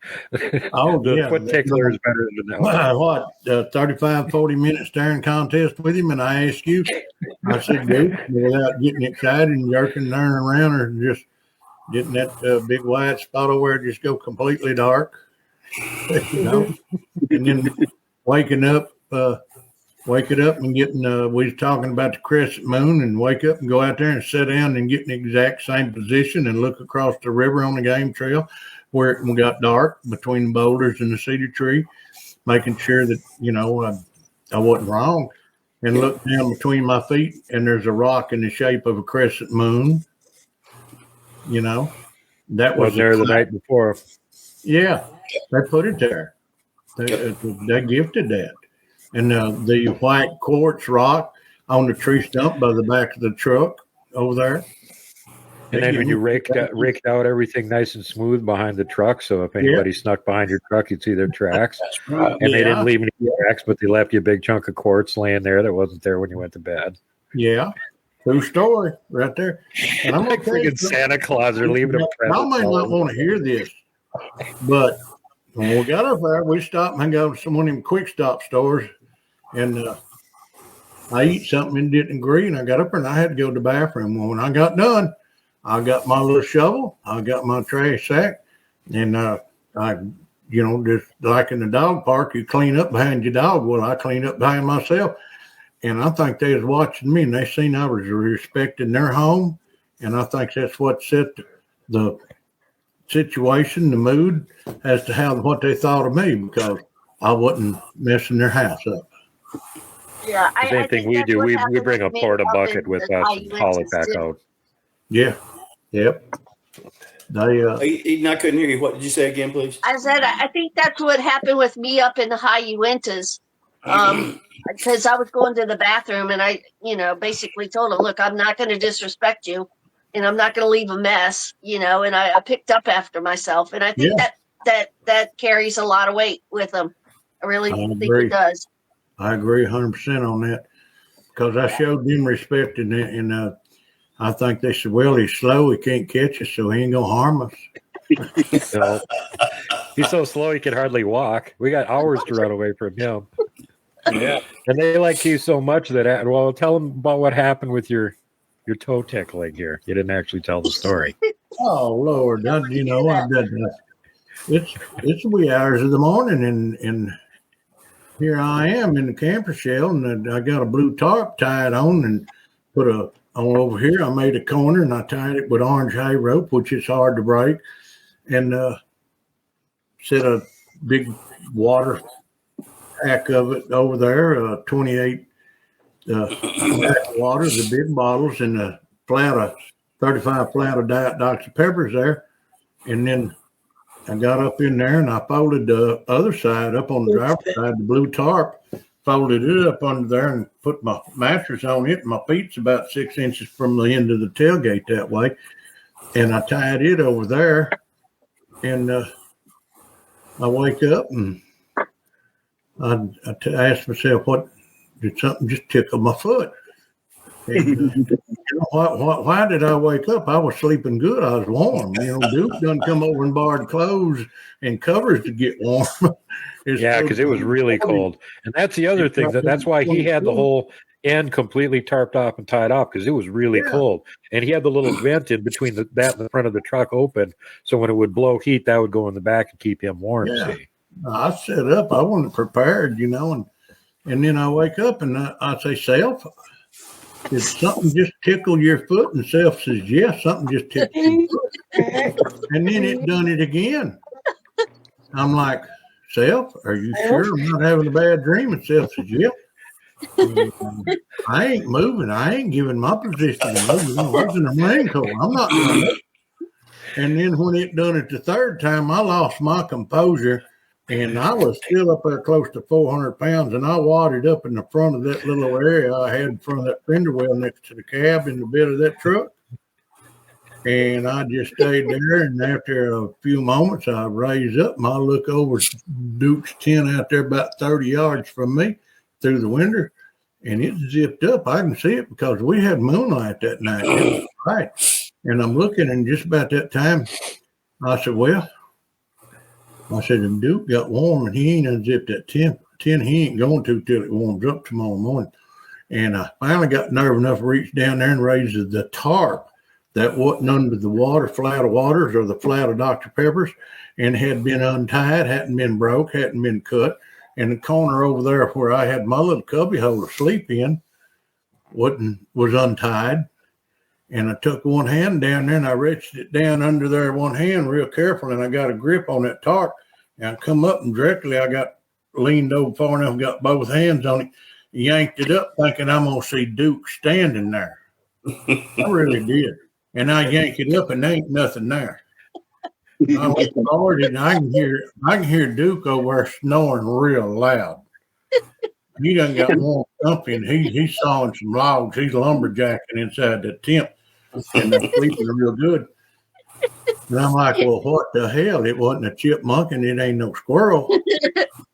Oh, the yeah. foot tickler is better than that one. What, 35, 40 minute staring contest with him, and I asked you, I said, dude, without getting excited and jerking and turning around, or just getting that big white spot over where it just go completely dark, and then waking up and getting, we was talking about the crescent moon, and wake up and go out there and sit down and get in the exact same position and look across the river on the game trail where it got dark between the boulders and the cedar tree, making sure that, I wasn't wrong, and look down between my feet and there's a rock in the shape of a crescent moon. That was there the night before. Yeah, they put it there. They gifted that. And the white quartz rock, on the tree stump by the back of the truck over there. And then when you raked out everything nice and smooth behind the truck, so if anybody snuck behind your truck, you'd see their tracks. Right. And they didn't leave any tracks, but they left you a big chunk of quartz laying there that wasn't there when you went to bed. Yeah. True story right there. And I'm like freaking Santa Claus are leaving a present. I might not want to hear this, but when we got up there, we stopped and go to one of them quick stop stores, and I eat something and didn't agree, and I got up there and I had to go to the bathroom. Well, when I got done, I got my little shovel, I got my trash sack, and I, just like in the dog park, you clean up behind your dog. Well, I clean up behind myself. And I think they was watching me, and they seen I was respecting their home, and I think that's what set the situation, the mood, as to what they thought of me, because I wasn't messing their house up. Yeah, the same thing we do. We bring a porta bucket with us and haul it back out. Yeah. Yep. They. I couldn't hear you. What did you say again, please? I said I think that's what happened with me up in the high Uintas. Because I was going to the bathroom and I, basically told him, look, I'm not going to disrespect you and I'm not going to leave a mess, and I picked up after myself. And I think that carries a lot of weight with them. I really think it does. I agree 100% on that, because I showed them respect in that. And I think they said, well, he's slow. He can't catch us, so he ain't going to harm us. So, he's so slow he can hardly walk. We got hours to run away from him. Yeah, and they like you so much that tell them about what happened with your toe tickling here. You didn't actually tell the story. Oh Lord, I did that. It's wee hours of the morning, and here I am in the camper shell, and I got a blue tarp tied on, and put on over here. I made a corner, and I tied it with orange hay rope, which is hard to break, and set a big water pack of it over there, 28 water, the big bottles, and a 35 flat of Diet Dr. Peppers there. And then I got up in there and I folded the other side up on the driver's side, the blue tarp, folded it up under there and put my mattress on it. My feet's about 6 inches from the end of the tailgate that way. And I tied it over there, and I wake up and I asked myself, what did something just tickle my foot? And, why did I wake up? I was sleeping good. I was warm. Duke done come over and borrowed clothes and covers to get warm. Yeah, because it was really cold. And that's the other thing. That's why he had the whole end completely tarped off and tied off, because it was really cold. And he had the little vent in between that and the front of the truck open. So when it would blow heat, that would go in the back and keep him warm. Yeah. See? I set up. I wasn't prepared, and then I wake up and I say, Self, did something just tickle your foot? And Self says, yes, something just tickled your foot. And then it done it again. I'm like, Self, are you sure I'm not having a bad dream? And Self says, yep. I ain't moving. I ain't giving my position to move. I was in the Marine Corps. I'm not doing it. And then when it done it the third time, I lost my composure. And I was still up there close to 400 pounds, and I wadded up in the front of that little area I had in front of that fender well next to the cab in the bed of that truck. And I just stayed there, and after a few moments, I raised up, and I look over Duke's tent out there about 30 yards from me through the window, and it zipped up. I can see it because we had moonlight that night. It was bright. And I'm looking, and just about that time, I said, if Duke got warm and he ain't unzipped that tent, he ain't going to till it warms up tomorrow morning. And I finally got nerve enough to reach down there and raise the tarp that wasn't under the flat of waters or the flat of Dr. Peppers, and had been untied, hadn't been broke, hadn't been cut. And the corner over there where I had my little cubby hole to sleep in was untied. And I took one hand down there and I reached it down under there, one hand real careful, and I got a grip on that tarp. And I come up and directly I got leaned over far enough, got both hands on it, yanked it up thinking I'm going to see Duke standing there. I really did. And I yanked it up and there ain't nothing there. I went forward and I can hear Duke over there snoring real loud. he done got more stumpy, and he's sawing some logs. He's lumberjacking inside the tent, and they're sleeping real good. And I'm like, well, what the hell? It wasn't a chipmunk, and it ain't no squirrel.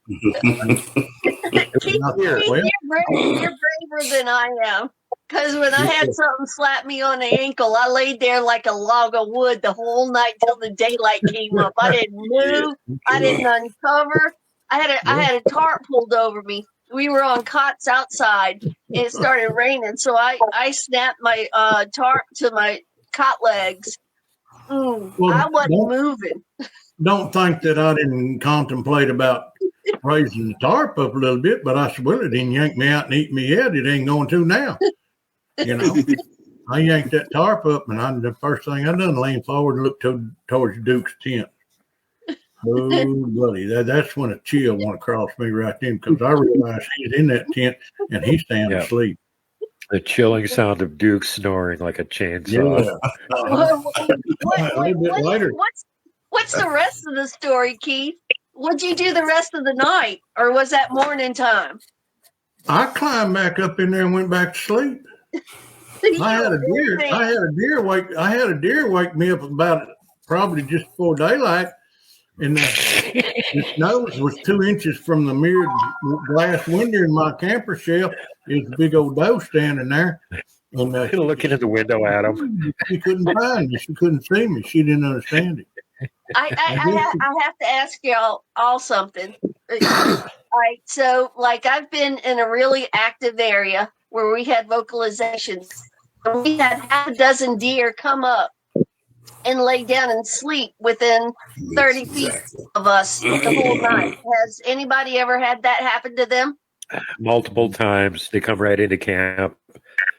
Keith, you're braver than I am. Because when I had something slap me on the ankle, I laid there like a log of wood the whole night till the daylight came up. I didn't move. I didn't uncover. I had a tarp pulled over me. We were on cots outside, and it started raining. So I snapped my tarp to my cot legs. Well, I wasn't moving. Don't think that I didn't contemplate about raising the tarp up a little bit, but I said, well, it didn't yank me out and eat me head. It ain't going to now. You know, I yanked that tarp up, and the first thing I done, leaned forward and looked towards Duke's tent. Oh, buddy, that's when a chill went across me right then, because I realized he's in that tent and he's staying asleep. The chilling sound of Duke snoring like a chainsaw. Yeah. What's the rest of the story, Keith? What'd you do the rest of the night, or was that morning time? I climbed back up in there and went back to sleep. I had a deer wake me up about probably just before daylight, and the snow was 2 inches from the mirrored glass window in my camper shell. There's a big old doe standing there. And looking at the window at him. She couldn't find me. She couldn't see me. She didn't understand it. I have to ask y'all all something. All right, so like I've been in a really active area where we had vocalizations. And we had half a dozen deer come up and lay down and sleep within 30 feet of us the whole night. Has anybody ever had that happen to them? Multiple times. They come right into camp,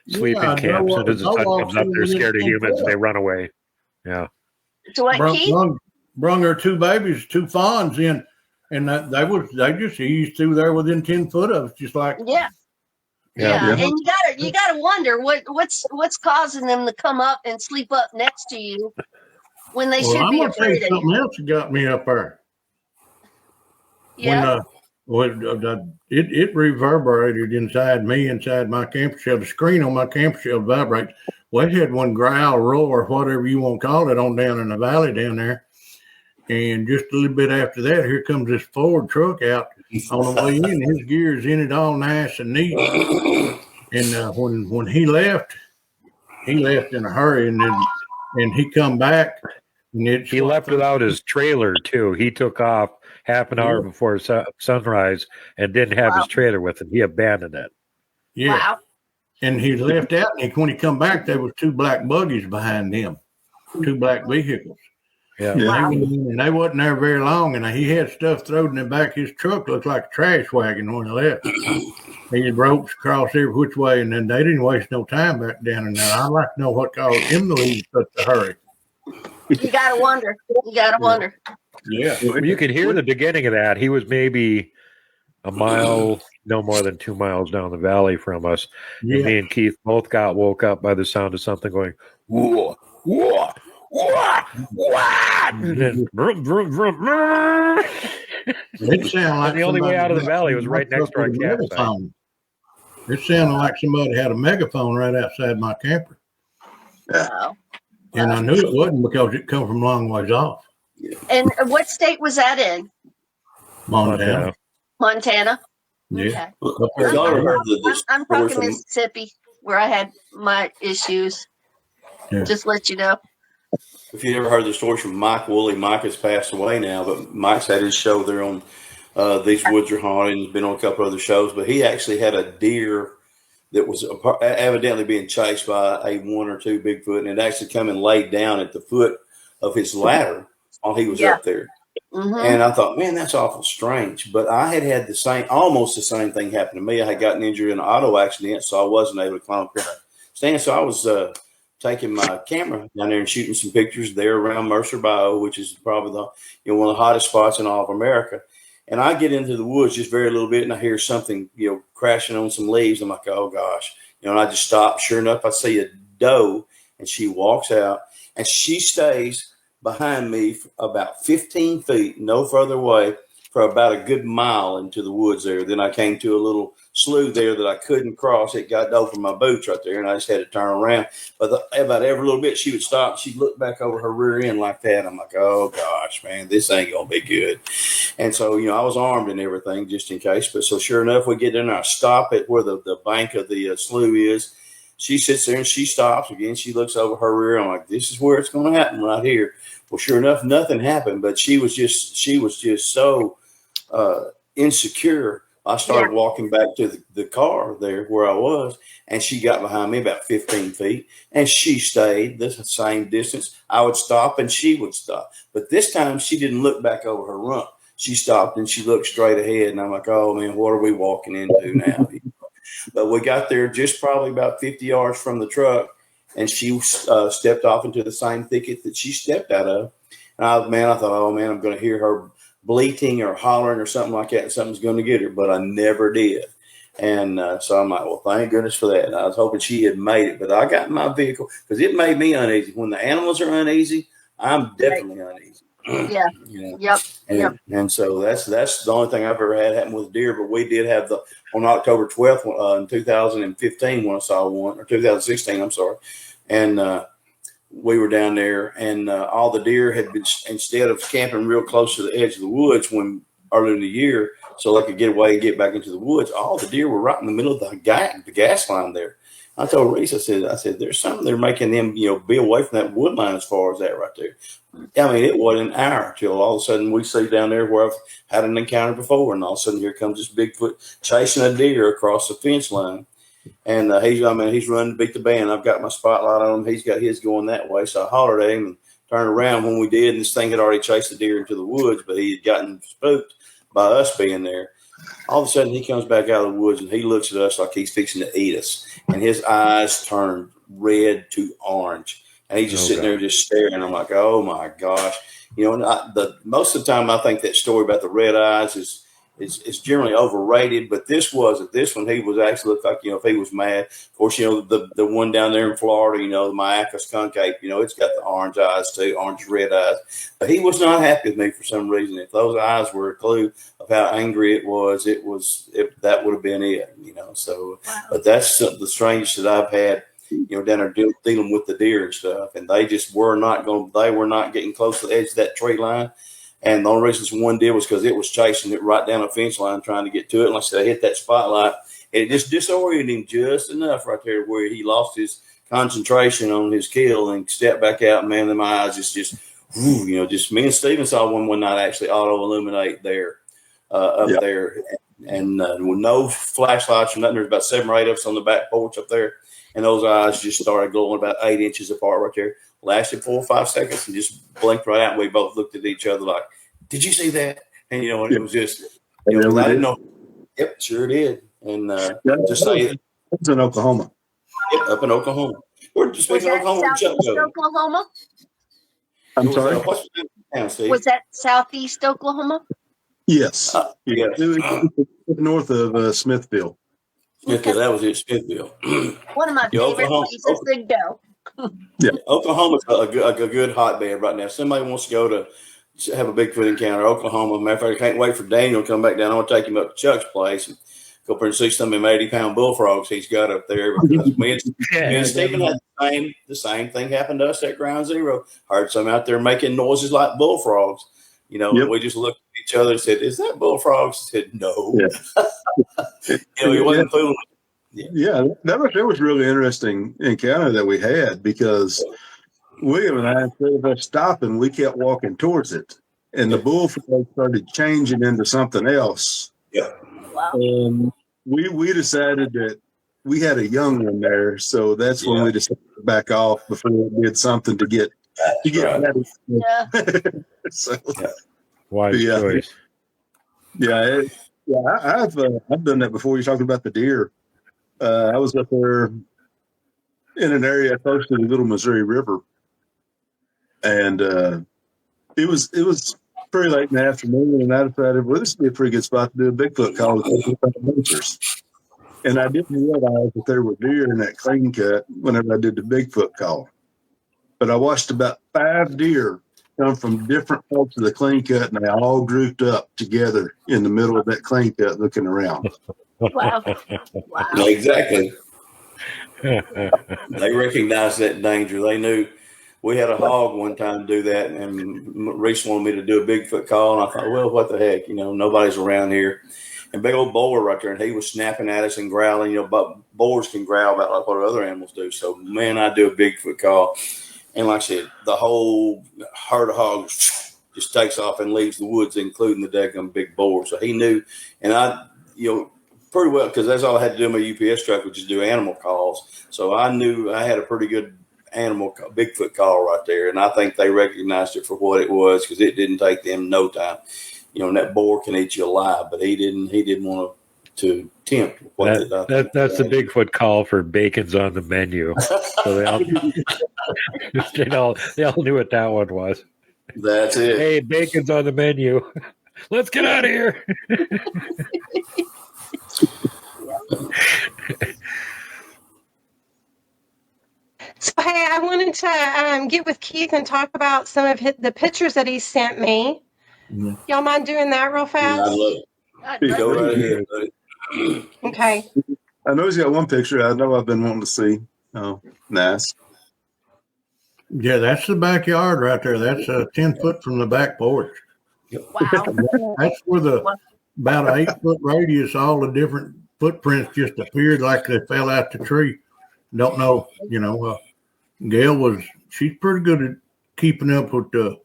sleep in camp. As soon as the sun comes up, they're scared of humans and they run away. Yeah. So what, Keith? Brung her 2 babies, 2 fawns in, and they just eased through there within 10 foot of us, just like Yeah, and you gotta wonder what's causing them to come up and sleep up next to you when they should be afraid of you. Something else that got me up there. Yeah. It reverberated inside my camper shell. The screen on my camper shell vibrates. Well, it had one growl, roar, whatever you want to call it, on down in the valley down there. And just a little bit after that, here comes this Ford truck out on the way in. His gear's in it all nice and neat. And when he left in a hurry, and he come back. And he left without his trailer too. He took off half an hour before sunrise and didn't have his trailer with him. He abandoned it. Yeah. Wow. And he left out, and when he come back, there was 2 black buggies behind him, 2 black vehicles. Yeah. Wow. And they wasn't there very long, and he had stuff thrown in the back of his truck, looked like a trash wagon when he left. He had ropes across every which way, and then they didn't waste no time back down in there. I'd like to know what caused him to leave such a hurry. You gotta wonder. Yeah. Well, you could hear the beginning of that. He was maybe a mile, no more than 2 miles down the valley from us. Yeah. And me and Keith both got woke up by the sound of something going, whoa, whoa, whoa, whoa. And then, vroom, vroom, vroom, vroom. It sounded like the only way out of the valley was right next to our campsite. It sounded like somebody had a megaphone right outside my camper. Wow. And I knew it wasn't because it come from long ways off. And what state was that in? Montana. Montana. Yeah. Okay. I'm talking Mississippi, where I had my issues. Yeah. Just let you know. If you ever heard the story from Mike Woolley, Mike has passed away now, but Mike's had his show there on These Woods Are Haunted. He's been on a couple other shows, but he actually had a deer that was evidently being chased by a 1 or 2 Bigfoot, and it actually come and laid down at the foot of his ladder while he was up there. Mm-hmm. And I thought, man, that's awful strange. But I had almost the same thing happen to me. I had gotten injured in an auto accident, so I wasn't able to climb up the stand. So I was taking my camera down there and shooting some pictures there around Mercer Bayou, which is probably one of the hottest spots in all of America. And I get into the woods just very little bit, and I hear something, crashing on some leaves. I'm like, oh gosh, and I just stop. Sure enough, I see a doe, and she walks out, and she stays behind me for about 15 feet, no further away. for about a good mile into the woods there. Then I came to a little slough there that I couldn't cross. It got over my boots right there, and I just had to turn around. But about every little bit, she would stop. She'd look back over her rear end like that. I'm like, oh, gosh, man, this ain't going to be good. And so, you know, I was armed and everything just in case. But so sure enough, we get in there. I stop at where the bank of the slough is. She sits there and she stops again. She looks over her rear. I'm like, this is where it's going to happen right here. Well, sure enough, nothing happened. But she was just so insecure. I started walking back to the car there where I was, and she got behind me about 15 feet, and she stayed the same distance. I would stop, and she would stop. But this time, she didn't look back over her rump. She stopped, and she looked straight ahead, and I'm like, oh, man, what are we walking into now? But we got there just probably about 50 yards from the truck, and she stepped off into the same thicket that she stepped out of. And I thought, oh, man, I'm going to hear her bleating or hollering or something like that. Something's going to get her, but I never did. And so I'm like, well, thank goodness for that. And I was hoping she had made it, but I got in my vehicle because it made me uneasy. When the animals are uneasy, I'm definitely uneasy. Yeah. You know? Yep. And so that's the only thing I've ever had happen with deer. But we did have on October 12th in 2015 when I saw one, or 2016, I'm sorry. And we were down there, and all the deer had been, instead of camping real close to the edge of the woods when early in the year, so they could get away and get back into the woods, all the deer were right in the middle of the gas line there. I told Reese, I said, there's something they're making them, be away from that wood line as far as that right there. I mean, it wasn't an hour till all of a sudden we see down there where I've had an encounter before, and all of a sudden here comes this Bigfoot chasing a deer across the fence line. And he's running to beat the band. I've got my spotlight on him. He's got his going that way. So I hollered at him and turned around when we did. And this thing had already chased the deer into the woods, but he had gotten spooked by us being there. All of a sudden, he comes back out of the woods and he looks at us like he's fixing to eat us. And his eyes turned red to orange. And he's just sitting there just staring. I'm like, oh, my gosh. Most of the time, I think that story about the red eyes is generally overrated, but this one, he was actually looked like, if he was mad. Of course, the one down there in Florida, the Myacus concave, it's got the orange eyes too, orange red eyes. But he was not happy with me for some reason. If those eyes were a clue of how angry it was, that would have been it, So, but that's the strangest that I've had, down there dealing with the deer and stuff. And they just were not getting close to the edge of that tree line. And the only reason one did was because it was chasing it right down a fence line trying to get to it. And like I said, I hit that spotlight. And it just disoriented him just enough right there where he lost his concentration on his kill and stepped back out. And man, my eyes just me and Steven saw one night actually auto-illuminate there, up there. And with no flashlights or nothing, there's about 7 or 8 of us on the back porch up there. And those eyes just started glowing about 8 inches apart right there. Lasted 4 or 5 seconds and just blinked right out. And we both looked at each other like, did you see that? And, it was just, I didn't know. Yep, sure did. And just say it. It's in Oklahoma. Yep, up in Oklahoma. We're just speaking of Oklahoma. Southeast Oklahoma? I'm sorry? What's the town, Steve? Was that Southeast Oklahoma? Yes. Yes. North of Smithville. Smithville, that was it, Smithville. One of my favorite places to go. Yeah, Oklahoma's a good hotbed right now. Somebody wants to go to have a Bigfoot encounter. Oklahoma, matter of fact, I can't wait for Daniel to come back down. I want to take him up to Chuck's place and go up there and see some of them 80-pound bullfrogs he's got up there. Because me and Stephen had the same thing happened to us at Ground Zero. Heard some out there making noises like bullfrogs. And we just looked at each other and said, "Is that bullfrogs?" I said, "No." Yeah. He wasn't fooling. Yeah, that was really interesting encounter that we had because William and I, instead of us stopping, we kept walking towards it, and the bullfrog started changing into something else. Yeah, wow. And we decided that we had a young one there, so that's when we decided to back off before we did something to get ready. Yeah. Wise choice. Yeah, I've done that before. You're talking about the deer. I was up there in an area close to the Little Missouri River, and it was pretty late in the afternoon, and I decided, well, this would be a pretty good spot to do a Bigfoot call with. And I didn't realize that there were deer in that clean cut whenever I did the Bigfoot call. But I watched about 5 deer come from different parts of the clean cut, and they all grouped up together in the middle of that clean cut, looking around. Wow. Wow. Exactly. They recognized that danger. They knew. We had a hog one time do that, and Reese wanted me to do a Bigfoot call, and I thought, well, what the heck, nobody's around here. And big old boar right there, and he was snapping at us and growling, but boars can growl about like what other animals do. So, man, I do a Bigfoot call, and like I said, the whole herd of hogs just takes off and leaves the woods, including the daggum big boar. So he knew, and I, pretty well, because that's all I had to do in my UPS truck, which is do animal calls. So I knew I had a pretty good Bigfoot call right there, and I think they recognized it for what it was, because it didn't take them no time. And that boar can eat you alive, but he didn't want to tempt. That's the Bigfoot call for bacon's on the menu. So they all knew what that one was. That's it. Hey, bacon's on the menu. Let's get out of here. So, hey, I wanted to get with Keith and talk about some of the pictures that he sent me. Mm-hmm. Y'all mind doing that real fast? I love it. Go right ahead, buddy. Okay. I know he's got one picture I know I've been wanting to see. Oh, nice. Yeah, that's the backyard right there. That's 10 foot from the back porch. Wow. That's where about an 8 foot radius, all the different footprints just appeared like they fell out the tree. Don't know, Gail she's pretty good at keeping up with the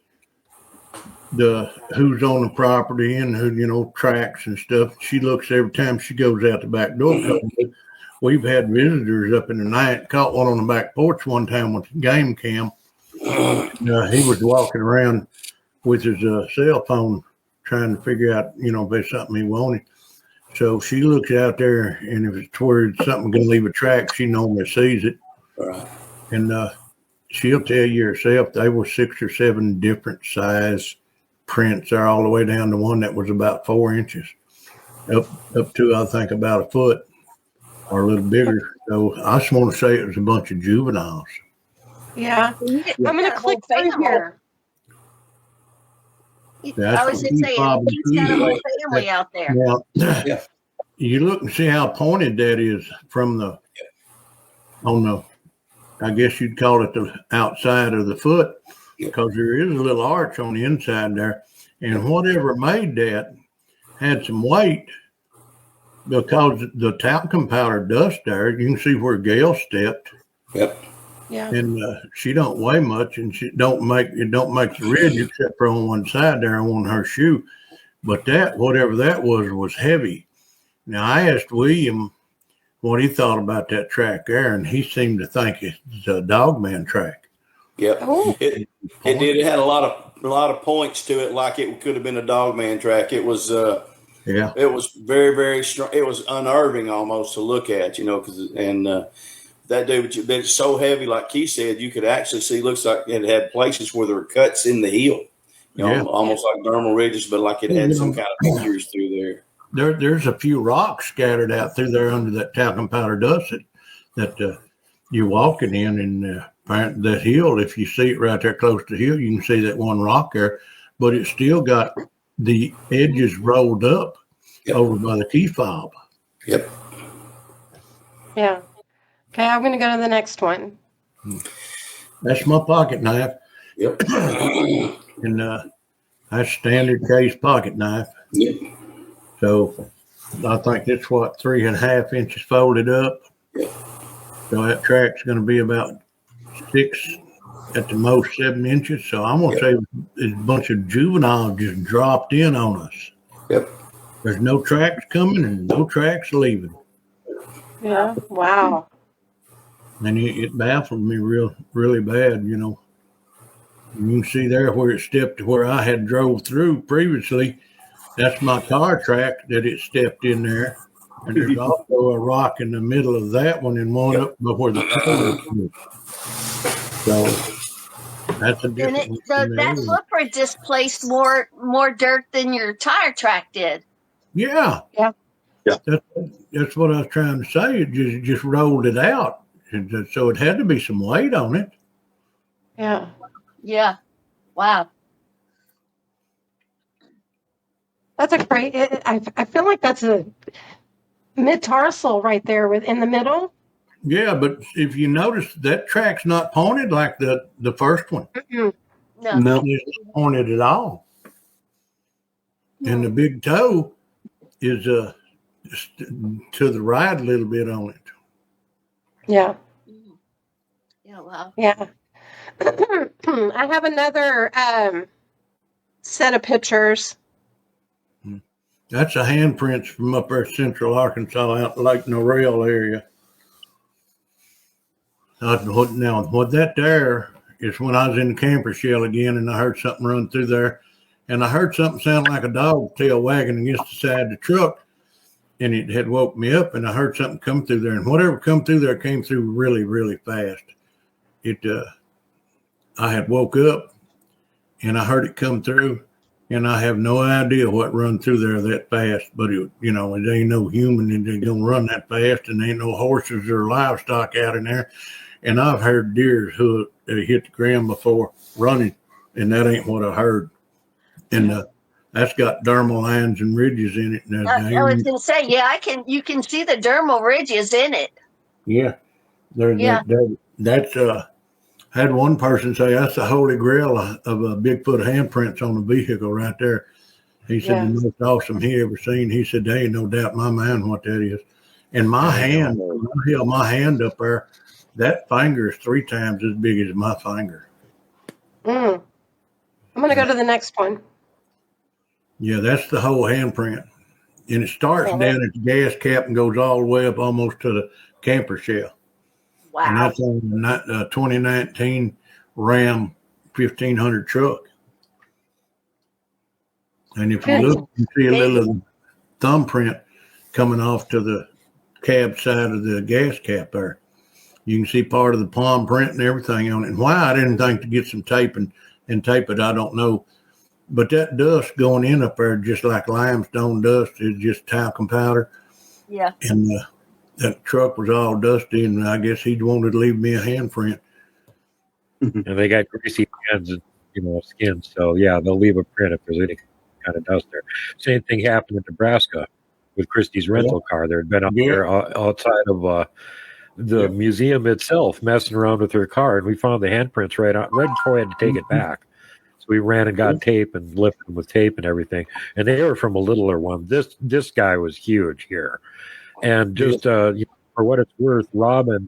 who's on the property and who, tracks and stuff. She looks every time she goes out the back door. We've had visitors up in the night. Caught one on the back porch one time with a game cam. He was walking around with his cell phone trying to figure out, if there's something he wanted. So she looks out there, and if it's where something going to leave a track, she normally sees it. Right. And she'll tell you herself, they were 6 or 7 different size prints there, all the way down to one that was about 4 inches, up to, I think, about a foot or a little bigger. So I just want to say it was a bunch of juveniles. Yeah. I'm going to click through here. I was just saying, he's got a whole family out there. Now, you look and see how pointed that is from I guess you'd call it the outside of the foot, because there is a little arch on the inside there. And whatever made that had some weight, because the talcum powder dust there, you can see where Gail stepped. Yep. Yeah. And she don't weigh much, and she don't make the ridge except for on one side there on her shoe. But whatever that was heavy. Now I asked William what he thought about that track there, and he seemed to think it's a dogman track. Yep. Oh. It did. It had a lot of points to it, like it could have been a dogman track. It was it was very, very strong. It was unnerving almost to look at, that dude, but it's so heavy, like Keith said, you could actually see, looks like it had places where there were cuts in the heel, almost like dermal ridges, but like it had some kind of injuries through there. There's a few rocks scattered out through there under that talcum powder dust that you're walking in, and that hill, if you see it right there close to the hill, you can see that one rock there, but it's still got the edges rolled up over by the key fob. Yep. Yeah. Okay, I'm going to go to the next one. That's my pocket knife. Yep. And that's standard case pocket knife. Yep. So I think that's 3.5 inches folded up. Yep. So that track's going to be about 6, at the most 7 inches. So I'm going to say it's a bunch of juveniles just dropped in on us. Yep. There's no tracks coming and no tracks leaving. Yeah. Wow. And it baffled me really bad, You can see there where it stepped to where I had drove through previously. That's my car track that it stepped in there. And there's also a rock in the middle of that one and one up where the trailer is. So that's a different one. That footprint displaced more dirt than your tire track did. Yeah. Yeah. That's what I was trying to say. It just rolled it out. So it had to be some weight on it. Yeah. Yeah. Wow. That's a great. I feel like that's a mid-tarsal right there in the middle. Yeah, but if you notice, that track's not pointed like the first one. Mm-mm. No. It's not pointed at all. And the big toe is to the right a little bit on it. Yeah. Yeah, wow. Yeah. I have another set of pictures. That's a handprints from up there central Arkansas, out in Lake Norrell area. Now, what that there is when I was in the camper shell again, and I heard something run through there, and I heard something sound like a dog tail wagging against the side of the truck, and it had woke me up, and I heard something come through there, and whatever come through there came through really, really fast. I had woke up, and I heard it come through, and I have no idea what run through there that fast, but it ain't no human that ain't gonna run that fast, and there ain't no horses or livestock out in there. And I've heard deer who hit the ground before running, and that ain't what I heard. And that's got dermal lines and ridges in it. And I was going to say, yeah, you can see the dermal ridges in it. Yeah, that's had one person say that's the holy grail of a Bigfoot handprints on the vehicle right there. He said the most awesome he ever seen. He said there ain't no doubt in my mind what that is. And my hand, when I held my hand up there, that finger is 3 times as big as my finger. I'm going to go to the next one. Yeah, that's the whole handprint. And it starts down at the gas cap and goes all the way up almost to the camper shell. Wow. And that's on the 2019 Ram 1500 truck. And if you look, you see a little thumbprint coming off to the cab side of the gas cap there. You can see part of the palm print and everything on it. And why I didn't think to get some tape and tape it, I don't know. But that dust going in up there, just like limestone dust, is just talcum powder. Yeah. And that truck was all dusty, and I guess he wanted to leave me a handprint. And they got greasy hands and skin, so yeah, they'll leave a print if there's any kind of dust there. Same thing happened in Nebraska with Christie's rental car. There had been out there outside of the museum itself messing around with her car, and we found the handprints right before I had to take it back. So we ran and got tape and lifted them with tape and everything. And they were from a littler one. This guy was huge here. And just for what it's worth, Robin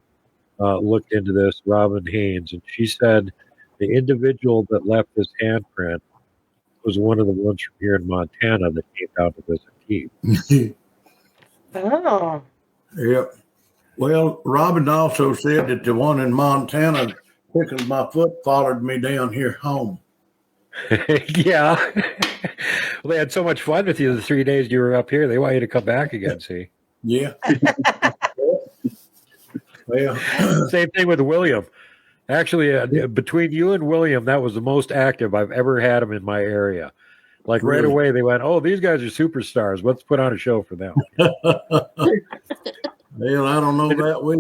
looked into this, Robin Haynes, and she said the individual that left this handprint was one of the ones from here in Montana that came down to visit Keith. Oh. Yep. Well, Robin also said that the one in Montana picking my foot followed me down here home. Yeah. Well, they had so much fun with you the 3 days you were up here. They want you to come back again, see? Yeah. Well, same thing with William. Actually, between you and William, that was the most active I've ever had him in my area. Like right away, they went, "Oh, these guys are superstars. Let's put on a show for them." Well, I don't know that way.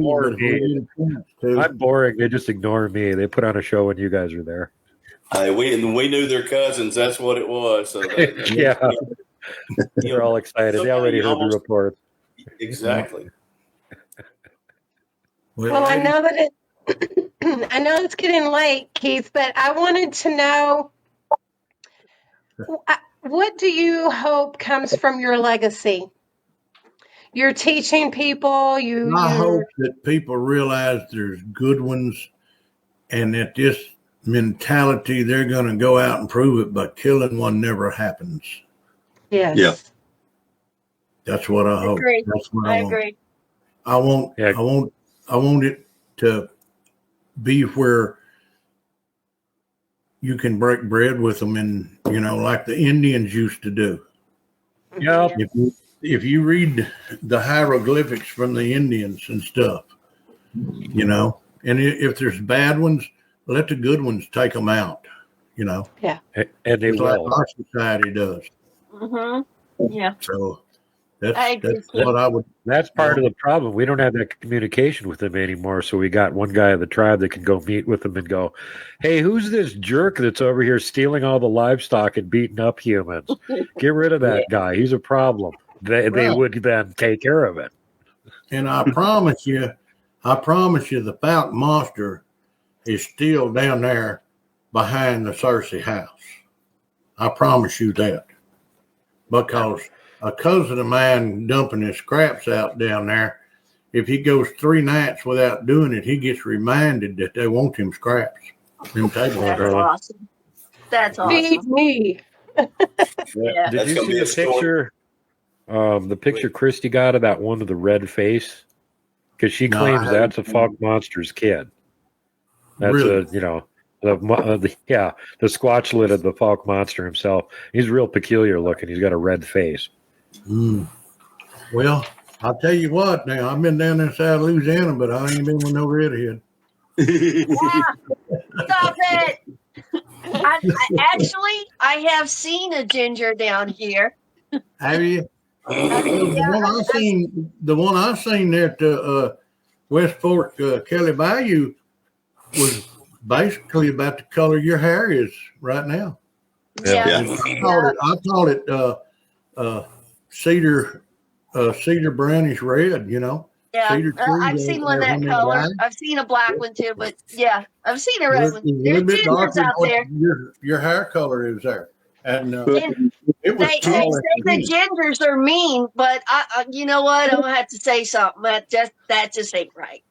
I'm boring. They just ignore me. They put on a show when you guys are there. We knew their cousins. That's what it was. So yeah, they're all excited. They already heard the report. Exactly. Well, I know that I know it's getting late, Keith, but I wanted to know, what do you hope comes from your legacy? You're teaching people. I hope that people realize there's good ones, and that this mentality, they're going to go out and prove it, but killing one never happens. Yes. Yeah. That's what I hope. Agree. That's what I want. agree. I want it to be where you can break bread with them, and like the Indians used to do. Yeah. If you read the hieroglyphics from the Indians and stuff, and if there's bad ones, let the good ones take them out. Yeah. And they like will. our society does. Mm-hmm. Yeah. So That's what I would. That's part of the problem. We don't have that communication with them anymore. So we got one guy of the tribe that can go meet with them and go, "Hey, who's this jerk that's over here stealing all the livestock and beating up humans? Get rid of that guy. He's a problem." They would then take care of it. And I promise you, the Falcon monster is still down there behind the Cersei house. I promise you that, because a cousin of mine dumping his scraps out down there, if he goes 3 nights without doing it, he gets reminded that they want him scraps. That's awesome. That's awesome. Feed me. Yeah. Did you see the picture? The picture Christy got of that one with the red face? Because she claims that's a Falk Monster's kid. That's Really? the squatch lid of the Falk Monster himself. He's real peculiar looking. He's got a red face. Well, I'll tell you what. Now I've been down inside Louisiana, but I ain't been with no redhead. Stop it! I have seen a ginger down here. Have you? The one I seen there at West Fork Kelly Bayou was basically about the color your hair is right now. Yeah. I call it cedar brownish red. Yeah, Cedar trees I've seen one when that they're color. black. I've seen a black one too, but yeah, I've seen a red one. It's a There's little bit gingers darker than out what there. your hair color is there, and And it was they tall. say the gingers are mean, but you know what? I'm gonna have to say something. That just ain't right.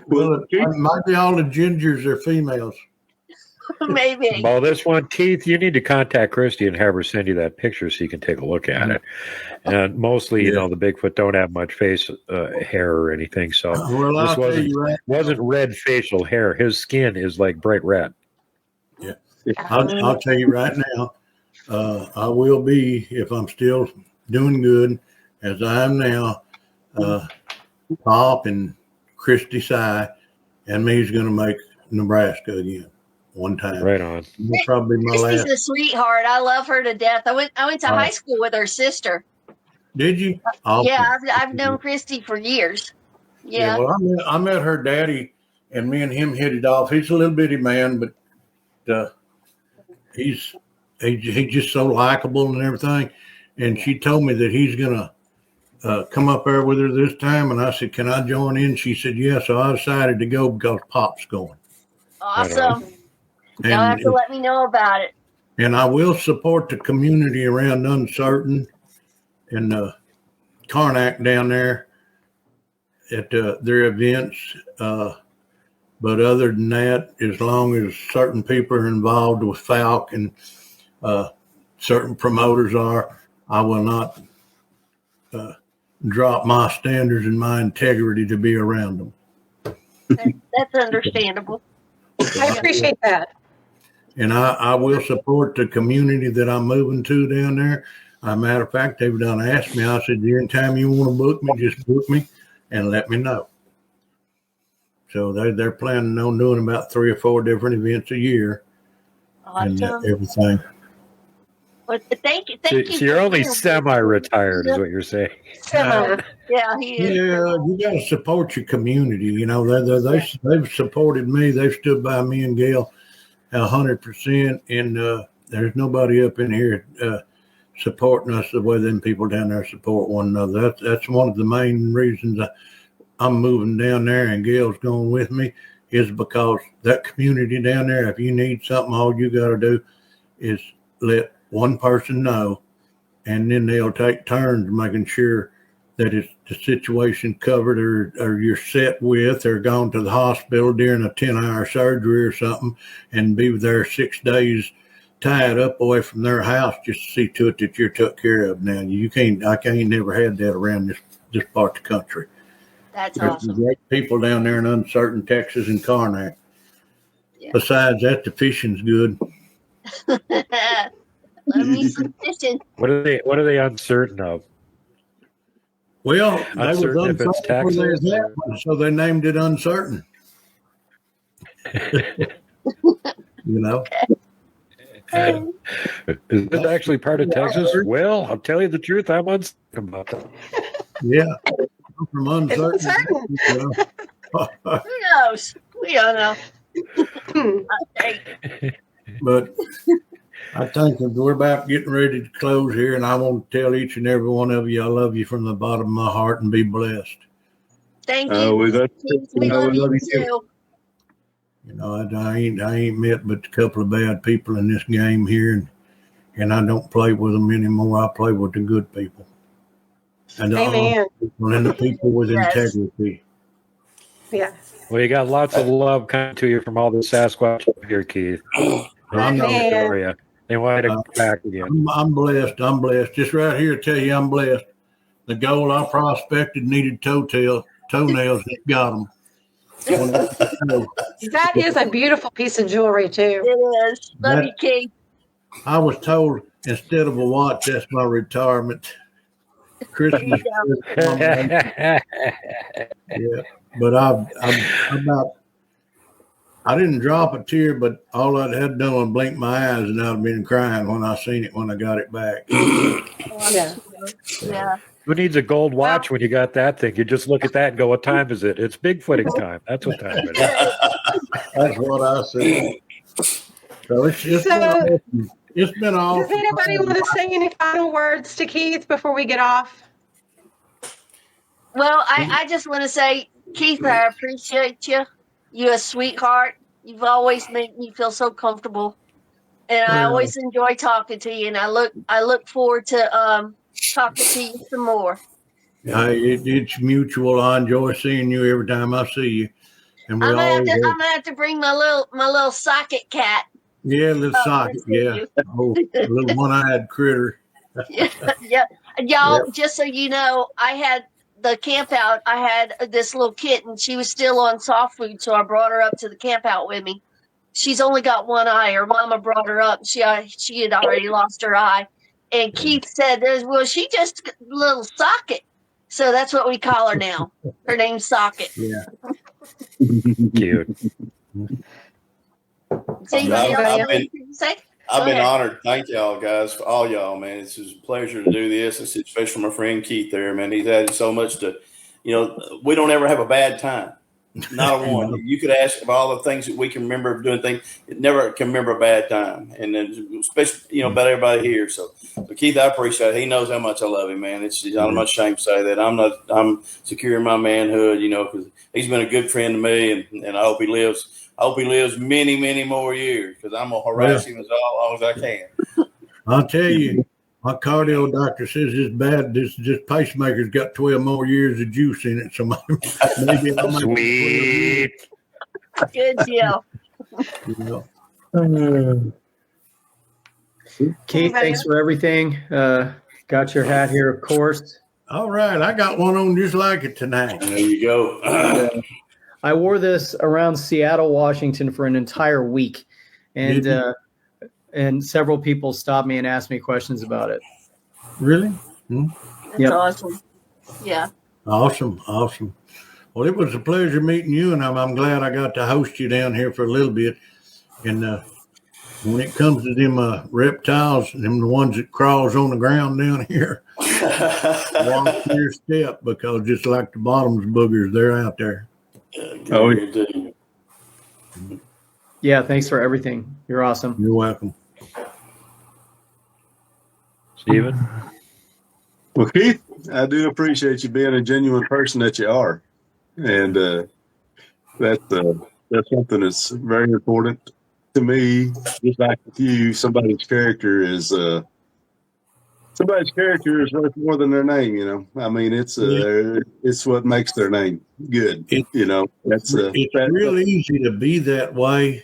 Well, it might be all the gingers are females. Maybe. Well, this one, Keith, you need to contact Christy and have her send you that picture so you can take a look at it. And mostly, the Bigfoot don't have much face hair or anything, so Well, this wasn't red facial hair. His skin is like bright red. Yeah, I'll tell you right now, I will be, if I'm still doing good as I am now, Pop and Christy Sy and me's going to make Nebraska again. One time. Right on. That'll probably be my Christy's last. a sweetheart. I love her to death. I went to high school with her sister. Did you? Yeah, I've known Christy for years. Yeah. Well, I met her daddy, and me and him hit it off. He's a little bitty man, but he's just so likable and everything. And she told me that he's gonna come up there with her this time, and I said, "Can I join in?" She said, "Yeah." So I decided to go because Pop's going. Awesome. You'll have to let me know about it. And I will support the community around Uncertain and Karnak down there at their events. But other than that, as long as certain people are involved with Falk and certain promoters are, I will not drop my standards and my integrity to be around them. That's understandable. I appreciate that. And I will support the community that I'm moving to down there. As a matter of fact, they've done asked me. I said, anytime you want to book me, just book me and let me know. So they're planning on doing about 3 or 4 different events a year. Awesome. And everything. But thank you. So you're only semi-retired, is what you're saying. Yeah, he is. Yeah, you got to support your community. They've supported me. They've stood by me and Gail 100%. And there's nobody up in here supporting us the way them people down there support one another. That's one of the main reasons I'm moving down there and Gail's going with me, is because that community down there, if you need something, all you got to do is let one person know, and then they'll take turns making sure that it's the situation covered, or you're set with, or gone to the hospital during a 10-hour surgery or something, and be there 6 days tied up away from their house just to see to it that you're took care of. Now I can't never had that around this part of the country. That's There's awesome. great people down there in Uncertain, Texas, and Karnak. Yeah. Besides that, the fishing's good. Let me some fishing. What are they uncertain of? Well, they was Uncertain if it's uncertain when they Texas. was that one, so they named it Uncertain. Is this actually part of Texas? Well, I'll tell you the truth. I'm uncertain about that. Yeah. I'm from uncertain. Who knows? We don't know. Okay. But I think that we're about getting ready to close here, and I want to tell each and every one of you I love you from the bottom of my heart, and be blessed. Thank you. We love you too. You know, I ain't met but a couple of bad people in this game here, and I don't play with them anymore. I play with the good people. And the honest people and the people with integrity. Yeah. Well, you got lots of love coming to you from all the Sasquatch up here, Keith. I'm not area. They want to come back again. I'm blessed. I'm blessed. Just right here to tell you I'm blessed. The gold I prospected needed toenails. It got them. That is a beautiful piece of jewelry, too. It is. Love you, Keith. I was told instead of a watch, that's my retirement. Christmas. Yeah. But I didn't drop a tear, but all I had done was blink my eyes, and I'd have been crying when I seen it when I got it back. Yeah. Who needs a gold watch when you got that thing? You just look at that and go, what time is it? It's Bigfooting time. That's what time it is. That's what I said. So it's been awesome. Does anybody want to say any final words to Keith before we get off? Well, I just want to say, Keith, I appreciate you. You're a sweetheart. You've always made me feel so comfortable, and I always enjoy talking to you. And I look forward to talking to you some more. It's mutual. I enjoy seeing you every time I see you. And I'm gonna have to bring my little socket cat. Yeah, little socket. Yeah, little one-eyed critter. Yeah. Y'all, just so you know, I had the camp out. I had this little kitten. She was still on soft food, so I brought her up to the camp out with me. She's only got one eye. Her mama brought her up. She had already lost her eye. And Keith said, well, she just a little socket. So that's what we call her now. Her name's Socket. Yeah. Cute. I've been honored. Thank y'all, guys, for all y'all, man. It's just a pleasure to do this, especially my friend Keith there, man. He's added so much to, we don't ever have a bad time. Not a one. You could ask about all the things that we can remember of doing things. It never can remember a bad time. And then especially, about everybody here. So Keith, I appreciate it. He knows how much I love him, man. I'm not ashamed to say that. I'm secure in my manhood, because he's been a good friend to me, and I hope he lives many, many more years, because I'm going to harass him as long as I can. I'll tell you, my cardio doctor says it's bad. This pacemaker's got 12 more years of juice in it. So maybe I'll sweet. Good deal. Keith, thanks for everything. Got your hat here, of course. All right. I got one on just like it tonight. There you go. I wore this around Seattle, Washington for an entire week. And several people stopped me and asked me questions about it. Really? That's awesome. Yeah. Awesome. Well, it was a pleasure meeting you, and I'm glad I got to host you down here for a little bit. And when it comes to them reptiles, them the ones that crawls on the ground down here, watch your step, because just like the bottom's boogers, they're out there. Yeah, thanks for everything. You're awesome. You're welcome. Steven? Well, Keith, I do appreciate you being a genuine person that you are. And that's something that's very important to me. Just like with you, somebody's character is worth more than their name, I mean, it's what makes their name good. It's real easy to be that way.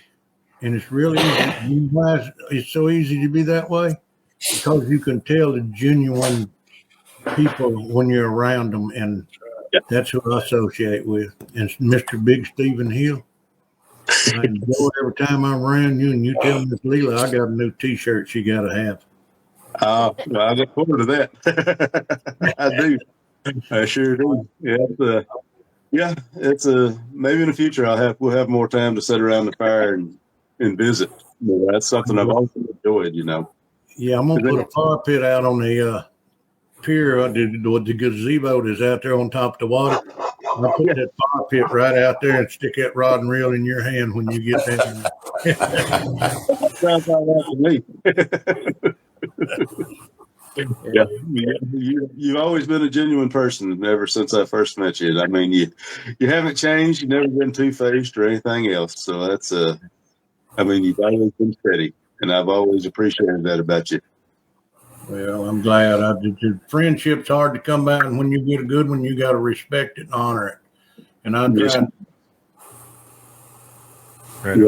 And it's really easy. It's so easy to be that way because you can tell the genuine people when you're around them, and that's who I associate with. And Mr. Big Stephen Hill. I enjoy every time I'm around you, and you tell Miss Leela I got a new T-shirt she got to have. Well, I look forward to that. I do. I sure do. It's maybe in the future we'll have more time to sit around the fire and visit. That's something I've always enjoyed, you know. Yeah, I'm gonna put a fire pit out on the pier. The gazebo that's out there on top of the water. I'll put that fire pit right out there and stick that rod and reel in your hand when you get down there. Sounds like that to me. Yeah, you've always been a genuine person ever since I first met you. I mean, you haven't changed. You've never been two-faced or anything else. So that's I mean, you've always been steady, and I've always appreciated that about you. Well, I'm glad. Friendship's hard to come by, and when you get a good one, you got to respect it and honor it. And I'm trying. Right.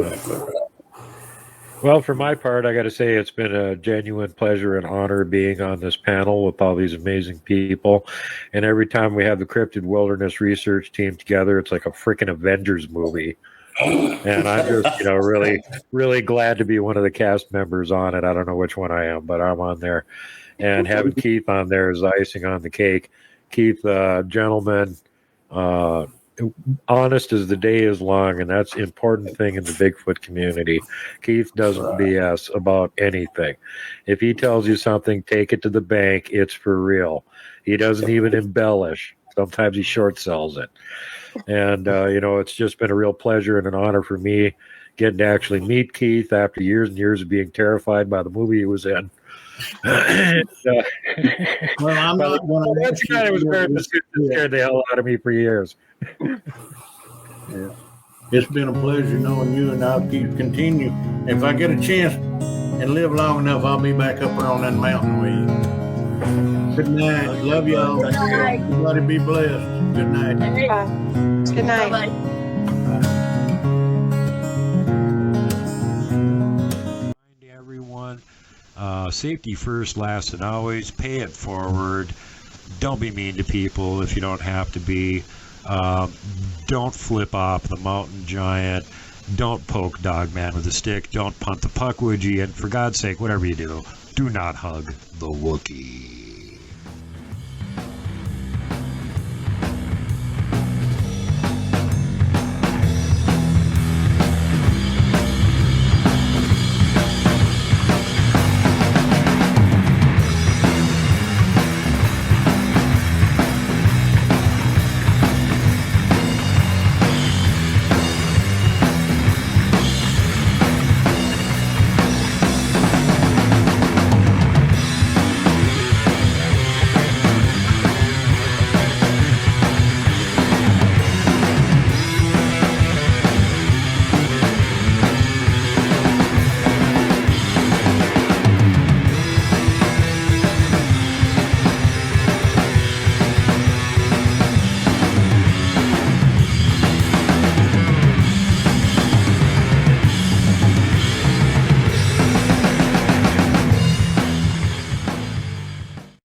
Well, for my part, I got to say it's been a genuine pleasure and honor being on this panel with all these amazing people. And every time we have the Cryptid Wilderness Research team together, it's like a freaking Avengers movie. And I'm just, really, really glad to be one of the cast members on it. I don't know which one I am, but I'm on there. And having Keith on there is icing on the cake. Keith, gentleman, honest as the day is long, and that's an important thing in the Bigfoot community. Keith doesn't BS about anything. If he tells you something, take it to the bank. It's for real. He doesn't even embellish. Sometimes he short sells it. And, it's just been a real pleasure and an honor for me getting to actually meet Keith after years and years of being terrified by the movie he was in. Well, I'm not one of that's the guy that was scared the hell out of me for years. Yeah. It's been a pleasure knowing you, and I'll continue. If I get a chance and live long enough, I'll be back up there on that mountain with you. Good night. Love y'all. Good night. Everybody be blessed. Good night. Good night. Bye-bye. Everyone, safety first, last, and always. Pay it forward. Don't be mean to people if you don't have to be. Don't flip off the mountain giant. Don't poke Dogman with a stick. Don't punt the puck, would you? And for God's sake, whatever you do, do not hug the Wookiee.